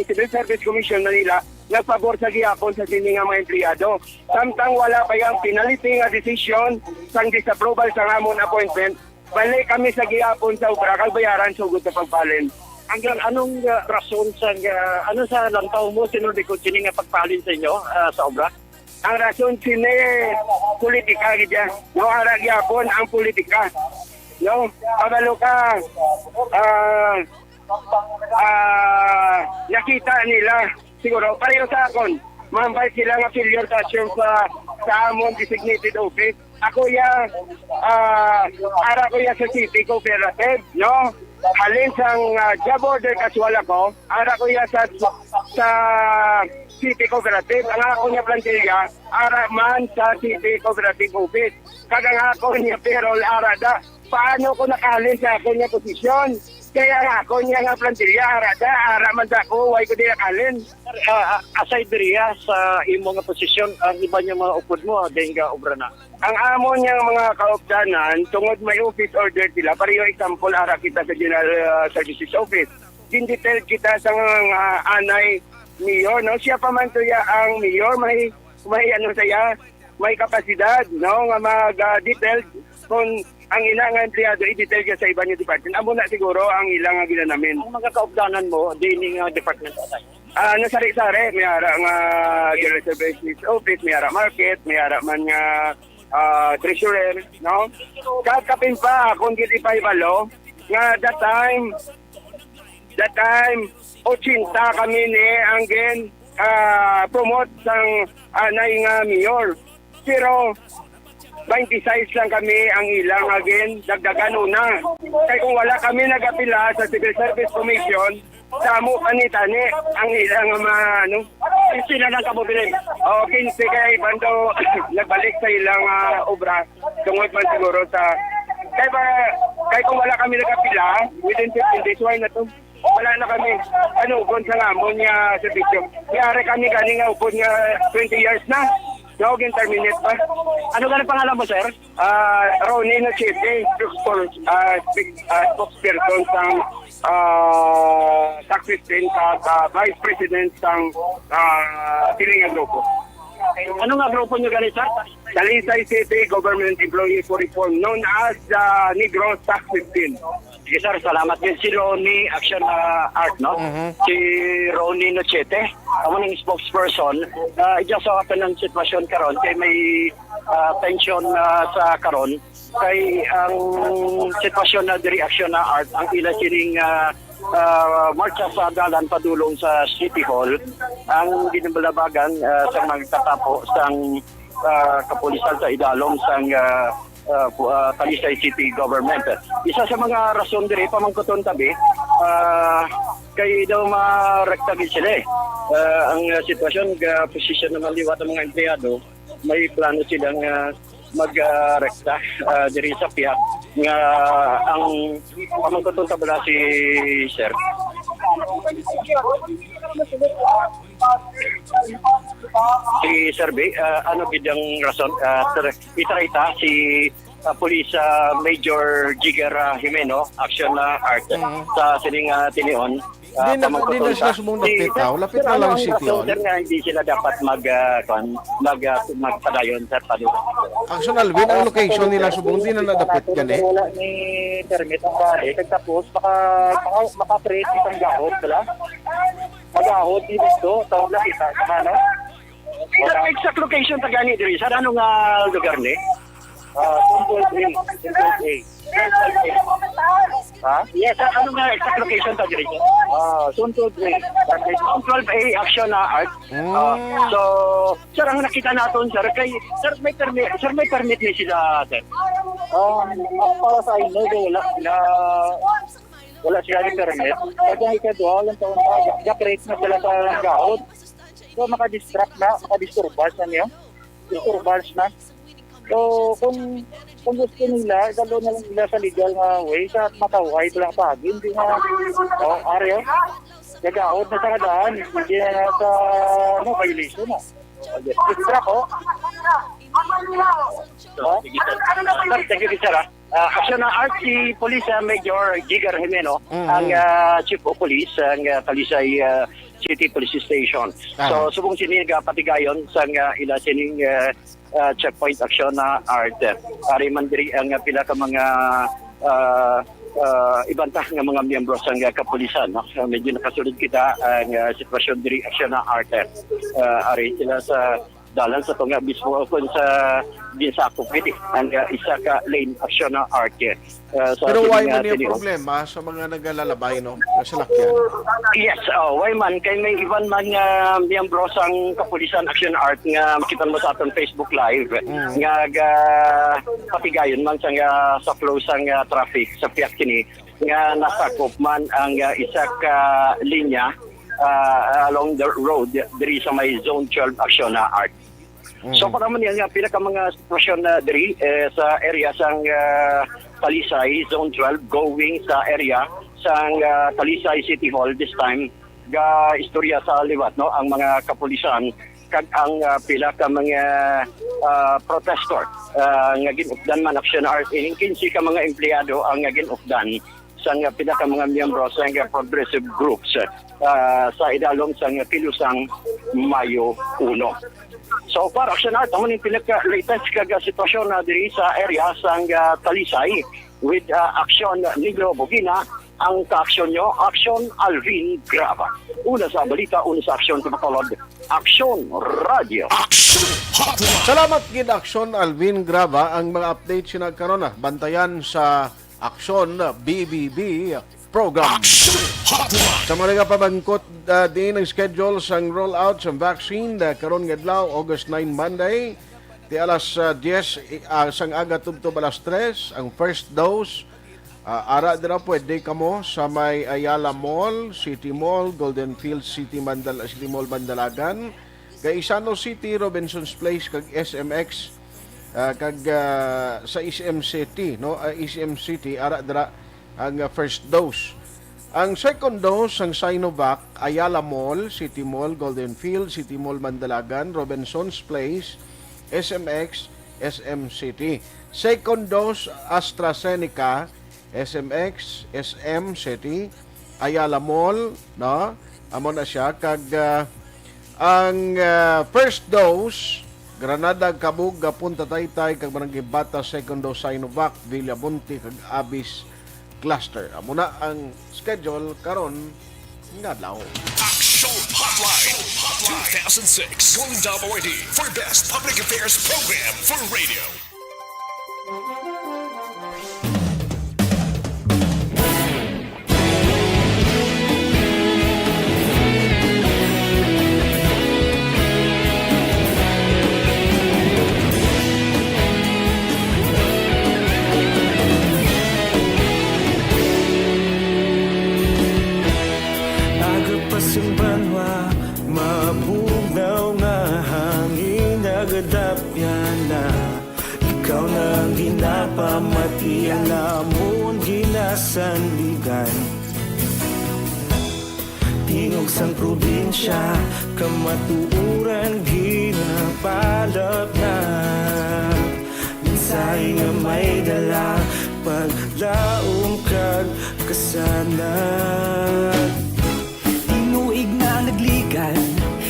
Civil Service Commission Manila nagpabor sa gihapon sa sini nga mga empleyado. Samtang wala pa yung penalty nga decision sang disapproval sa amon appointment, balik kami sa gihapon sa obra kag bayaran sugod sa pagpalin. Hanggang anong rason sa ano sa lantaw mo sinudikot sini nga pagpalin sa inyo sa obra? Ang rason sini politika gidya. No, ara gihapon ang politika. No, kabalo ka nakita nila siguro pareho sa akon mambay sila nga failure sa amon designated office. Ako ara ko sa city cooperative, no? Halin sang job order casual ako, ara ko sa city cooperative. Ang ako niya plantilya, ara man sa city cooperative office. Kagang ako niya payroll ara da. Paano ko nakalin sa ako niya posisyon? Kaya nga ako niya nga plantilya, ara man sa ako, why ko di nakalin. Aside diriya sa imo nga posisyon, ang iba niya mga upod mo, dahil ka obra na. Ang amo niya mga kaupdanan, tungod may office order sila, pareho example, ara kita sa General Services Office. Din-detail kita sa anay mayor, no? Siya pa man to ang mayor, may ano saya, may kapasidad, no? Nga mag-detail kung ang ilang empleyado i-detail ka sa iba niya department. Amo na siguro ang ilang ginanamin. Ang mga kaupdanan mo, din ng department atay? Nasari-sari, may ara nga General Services Office, may ara market, may ara man nga treasurer, no? Kakapin pa, kung hindi pa ibalo, nga that time, 80 kami ni anggen promote sang anay nga mayor. Pero 26 lang kami ang ilang again, dagdagan una. Kaya kung wala kami nagapila sa Civil Service Commission, samo panitani ang ilang sila lang kabubilin. O, 15 kay bando nagbalik sa ilang obra. Tungod man siguro sa... Kaya kung wala kami nakapila, within 15 days, why na to? Wala na kami. Upon sa ngamon niya sa video. Mayari kami galing nga upon niya 20 years na. So, terminate pa. Ano ka na pangalan mo, sir? Ronnie na Chete, spokesperson sang tax 15 sa Vice President sang Tilingan Grupo. Ano nga grupo nyo ganit, sir? Talisay City Government Employee for Reform, known as Negros Tax 15. Sige, sir. Salamat din. Si Ronnie, Aksyon Art, no? Si Ronnie Nochete, ang mga spokesperson. Just so happen ang sitwasyon karon kay may tension sa karon kay ang sitwasyon na diri Aksyon Art ang ila sining marcha sa dalan padulong sa City Hall ang ginabalabagan sa magtatapo sang kapulisan sa idalom sang Talisay City Government. Isa sa mga rason diri pamangkuton tabi kay daw marektagin sila ang sitwasyon posisyon naman liwat ang mga empleyado may plano silang magrekta diri sa piyak nga ang pamangkuton tabla si Sir. Si Sir B, ano bidang rason? Itarita si Police Major Jigger Jimeno, Aksyon Art, sa sining tinion. Hindi na sila sumunod pitaw. Lapit na lang City Hall. Sir nga, hindi sila dapat magpadayon, sir. Aksyon Alvin, ang location nila subong, hindi na nadapit gani. Wala ni permit ang pare. Tapos, maka-create itang gahod, wala? Mag-ahod, dito, tawag lang kita. Ano? Exact location ta gani diri. Sa anong lugar ni? Tuntul A. Ha? Yes, anong exact location ta diri? Tuntul A. Tuntul A Aksyon Art. So, sir, ang nakita naton, sir, kay sir may permit ni sila, sir. Para sa inyo, wala sila ni permit. Kaya ikaw, walang taon pa, ga-create na sila sa gahod. So, makadisturbance na niyo. Disturbance na. So, kung gusto nila, galo na lang nila sa legal nga way, sa mataway, ito lang pagin, hindi nga, Aryo, gagahod na sa kadaan, hindi na sa, violation na. Distract, Thank you, sir. Aksyon Art, si Police Major Jigger Jimeno, ang Chief of Police, ang Talisay City Police Station. So, subong siniga patigayon sa ila sining checkpoint Aksyon Art. Ari man diri ang pila ka mga ibantah nga mga miyembro sa kapulisan. Medyo nakasulod kita ang sitwasyon diri Aksyon Art. Ari sila sa dalan sa tunga mismo kung sa Ginsako Pwede ang isa ka lane Aksyon Art. Pero why man yung problema sa mga nagalalabay, no? Sa lakyan? Yes, why man? Kay may iban man nga miyembro sang kapulisan Aksyon Art nga makita mo sa atong Facebook Live nga patigayon man sa flow sang traffic sa piyak kini nga nasakop man ang isa ka linya along the road diri sa may Zone 12 Aksyon Art. So para man yan pinaka mga sitwasyon na diri sa area sang Talisay Zone 12 going sa area sang Talisay City Hall this time ga istorya sa liwat no ang mga kapulisan kag ang pila ka mga protestor nga ginupdan man Aksyon Art in 15 ka mga empleyado ang ginupdan sa pila ka mga miyembro sa progressive groups sa idalom sa Kilusang Mayo 1. So para Aksyon Art, ang yung pinaka-latest kaga sitwasyon na diri sa area sang Talisay with Aksyon Negro Bogina, ang ka-aksyon nyo, Aksyon Alvin Grava. Una sa balita, una sa Aksyon Tumakalod, Aksyon Radio. Aksyon Hotline. Salamat gid Aksyon Alvin Grava ang mga update sinagkaron na. Bantayan sa Aksyon BBB program. Sa mga pabangkot din ang schedule sang rollout sa vaccine karon nga adlaw August 9 Monday ti alas 10 sang aga tubtob alas 3 ang first dose Ara dira pwede kamo sa may Ayala Mall, City Mall, Golden Fields City Mall Bandalagan, kay Isano City, Robinson's Place kag SMX, kag sa SM City, no? SM City ara dira ang first dose. Ang second dose ang Sinovac, Ayala Mall, City Mall, Golden Fields City Mall Bandalagan, Robinson's Place, SMX, SM City. Second dose AstraZeneca, SMX, SM City, Ayala Mall, no? Amo na siya kag ang first dose Granada, Cabug, Punta Taytay kag Barangay Bata, second dose Sinovac, Villabonte kag Abis Cluster. Amo na ang schedule karon nga adlaw. Aksyon Hotline 2006 Golden Double ID for Best Public Affairs Program for Radio. Agapasang banwa, mabugaw nga hangin, agadapyan na ikaw na ang ginapamatian, namon ginasanligan. Tingog sang probinsya, kamatuuran ginapalap na. Minsay nga may dala, paglaom kag kasanat. Tinuig na nagligan,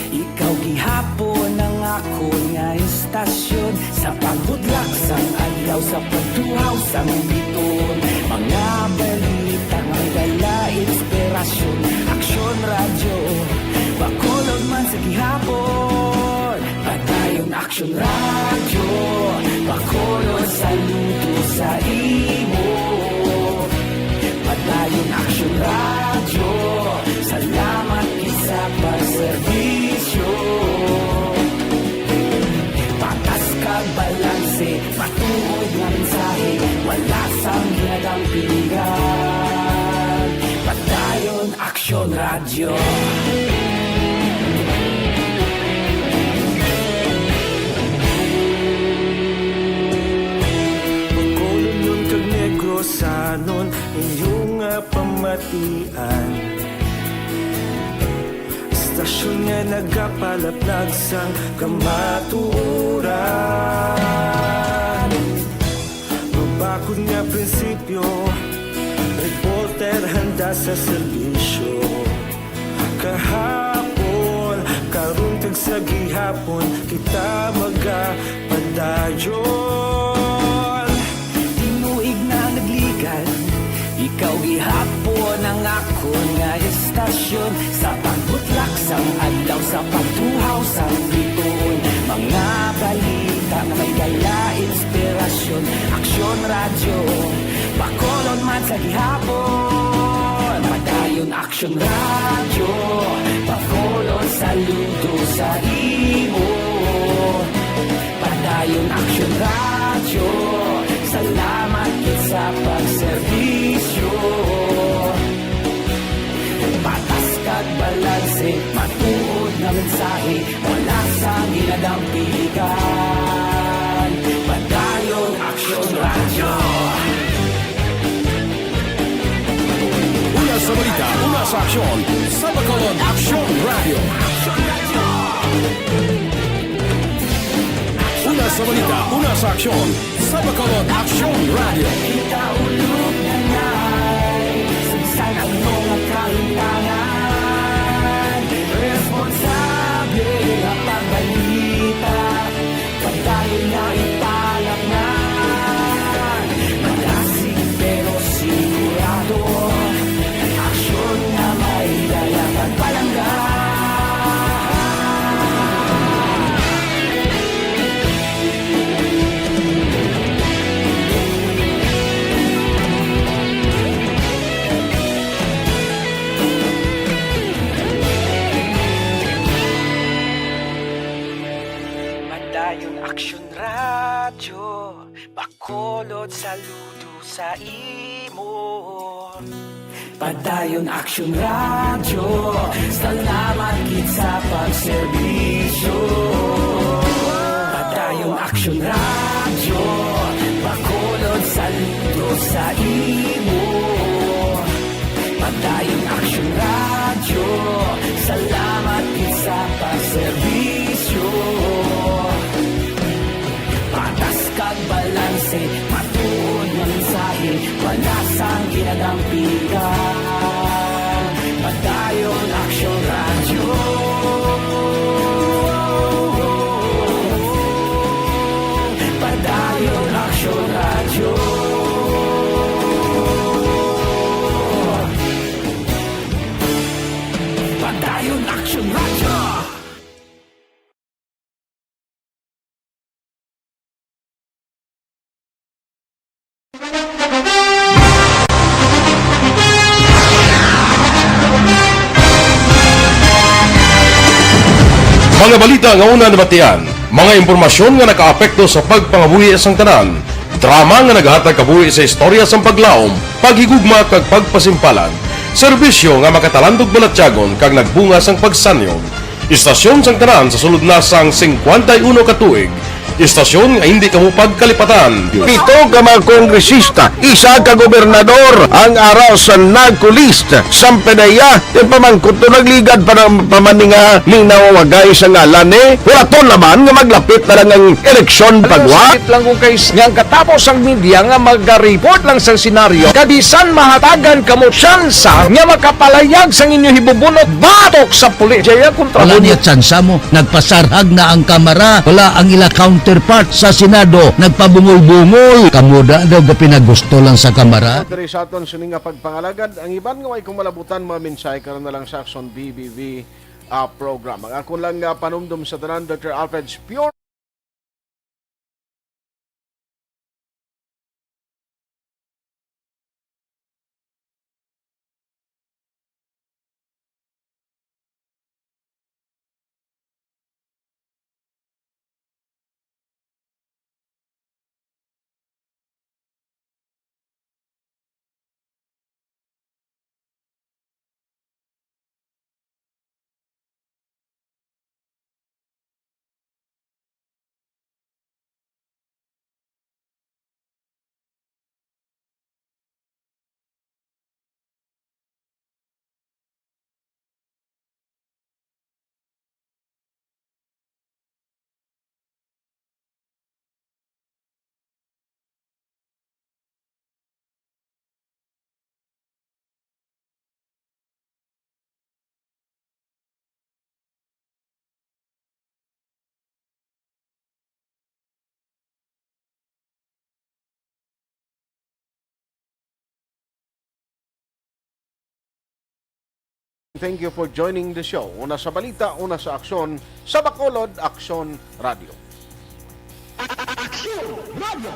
ikaw gihapon ang ako nga istasyon. Sa pagudlak sang adlaw, sa pagtuhaw sang biton, mga balita nga dala inspirasyon. Aksyon radyo, bakolod man sa gihapon. Padayon Aksyon radyo, bakolod saludo sa imo. Padayon Aksyon radyo, salamat sa pagserbisyo. Patas kag balanse, patuod nga mensahe, wala sang ginadang pilihan. Padayon Aksyon radyo. Bakolod nun kag Negrosanon, inyong pamatian. Stasyon nga nagapalaplag sang kamatuuran. Mabakod nga prinsipyo, reporter handa sa serbisyo. Kahapon, karon kag sa gihapon, kita magapadayon. Tinuig na nagligan, ikaw gihapon ang ako nga istasyon. Sa pagbutlak sang adlaw, sa pagtuhaw sang biton, mga balita na may dala inspirasyon. Aksyon radyo, bakolod man sa gihapon. Padayon Aksyon radyo, bakolod saludo sa imo. Padayon Aksyon radyo, salamat sa pagserbisyo. Patas kag balanse, matuod na mensahe, wala sang ginadang piligan. Padayon Aksyon radyo. Una sa balita, una sa aksyon, sa Bacolod Aksyon Radio. Una sa balita, una sa aksyon, sa Bacolod Aksyon Radio. Kita ulog na ngay, sagsay ang mga kalintangan. Responsable ang pagbalita, pagdayon na ipalak na. Malasig pero sigurado, aksyon na may dala pagpalanggan. Aksyon radyo, bakolod saludo sa imo. Padayon Aksyon Radio, salamat gid sa pagserbisyo. Padayon Aksyon Radio, Bacolod saludo sa imo. Padayon Aksyon Radio, salamat gid sa pagserbisyo. Patas kag balanse, matuod nga mensahe, wala sang ginadampigan. Padayon Aksyon Radio. Padayon Aksyon Radio. Padayon Aksyon Radio. Mga balita nga una nabatian, mga impormasyon nga nakaapekto sa pagpangabuhi sang tanan, drama nga naghatag kabuhi sa istorya sang paglaom, paghigugma kag pagpasimpalan, serbisyo nga makatalandog balatyagon kag nagbunga sang pagsanyon, istasyon sang tanan sa sulod na sang 51 ka tuig, istasyon nga hindi kamo pagkalipatan. 7 ka mga kongresista, 1 ka gobernador ang araw sa nagkulist sa PDEA yung pamangkot to nagligad para pamaninga ning nawawagay sa ngalan wala to naman nga maglapit na lang ang eleksyon pagwa. Sakit lang kung kayo nga katapos ang media nga mag-report lang sa senaryo kabisan mahatagan kamo tsansa nga makapalayag sang inyo hibubunot batok sa pulis. Jaya kontra Wala niya tsansa mo, nagpasarhag na ang kamara, wala ang ila counterpart sa Senado, nagpabungol-bungol. Kamuda daw ga pinagusto lang sa kamara. Diri sa aton sini nga pagpangalagad, ang iban nga way kung malabutan mga mensahe karon na lang sa Aksyon BBV program. Ang ako lang panumdum sa tanan, Dr. Alfred Pure. Thank you for joining the show. Una sa balita, una sa aksyon, sa Bacolod, Aksyon Radio. Aksyon Radio.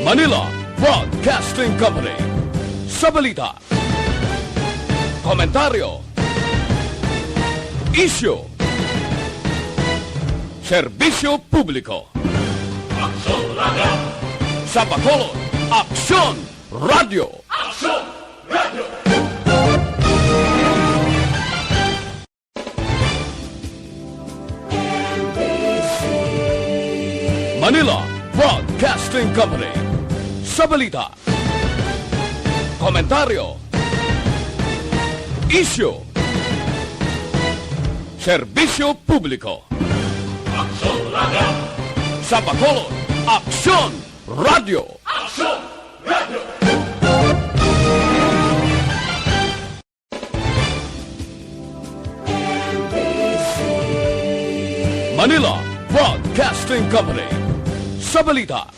Manila Broadcasting Company. Sa balita, komentaryo, isyu, serbisyo publiko. Aksyon Radio. Sa Bacolod, Aksyon Radio. Aksyon Radio. Manila Broadcasting Company. Sa balita, komentaryo, isyu, serbisyo publiko. Aksyon Radio. Sa Bacolod, Aksyon Radio. Aksyon Radio. Manila Broadcasting Company. Sa balita,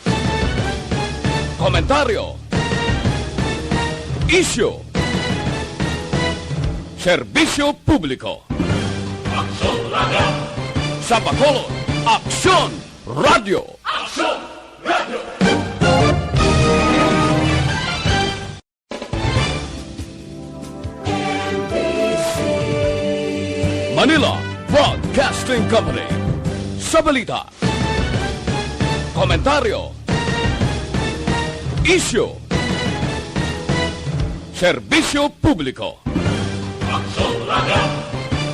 komentaryo, isyu, serbisyo publiko. Aksyon Radio. Aksyon Radio. Manila Broadcasting Company. Sa balita, komentaryo, isyu, serbisyo publiko. Aksyon Radio. Manila Broadcasting Company. Sa balita, komentaryo, isyu, serbisyo publiko. Aksyon Radio. Sa Bacolod, Aksyon Radio. Aksyon Radio. Manila Broadcasting Company. Sa balita, Komentaryo. Issue. Serbisyo publiko. Aksyon Radio.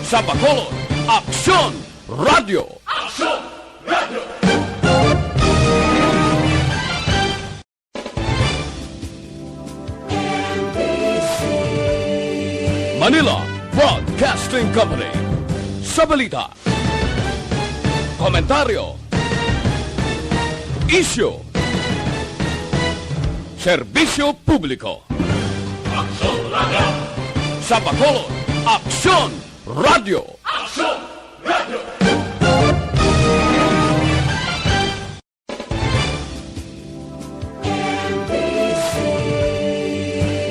Sa Bacolod, Aksyon Radio. Aksyon Radio. Manila Broadcasting Company. Sa balita. Komentaryo. Issue. Serbisyo publiko. Aksyon Radio. Sa Bacolod, Aksyon Radio. Aksyon Radio.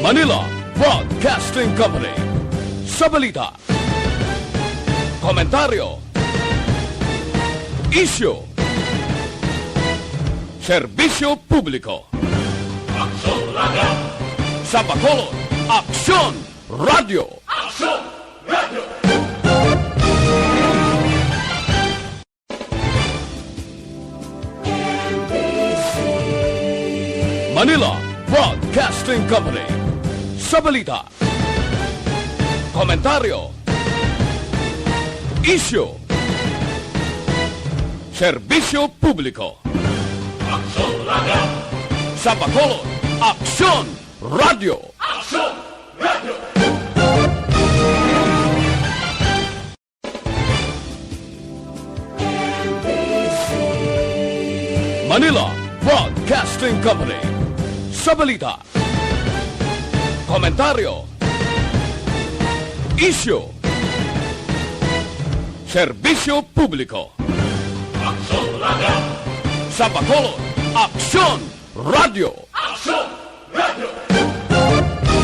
Manila Broadcasting Company. Sa balita. Komentaryo. Issue. Serbisyo publiko. Aksyon Radio. Sa Bacolod, Aksyon Radio. Aksyon Radio. Manila Broadcasting Company. Sa balita. Komentaryo. Issue. Serbisyo publiko. Aksyon Radio. Sa Bacolod, Aksyon Radio. Aksyon Radio. Manila Broadcasting Company. Sa balita. Komentaryo. Issue. Serbisyo publiko. Aksyon Radio. Sa Bacolod, Aksyon Radio. Aksyon Radio.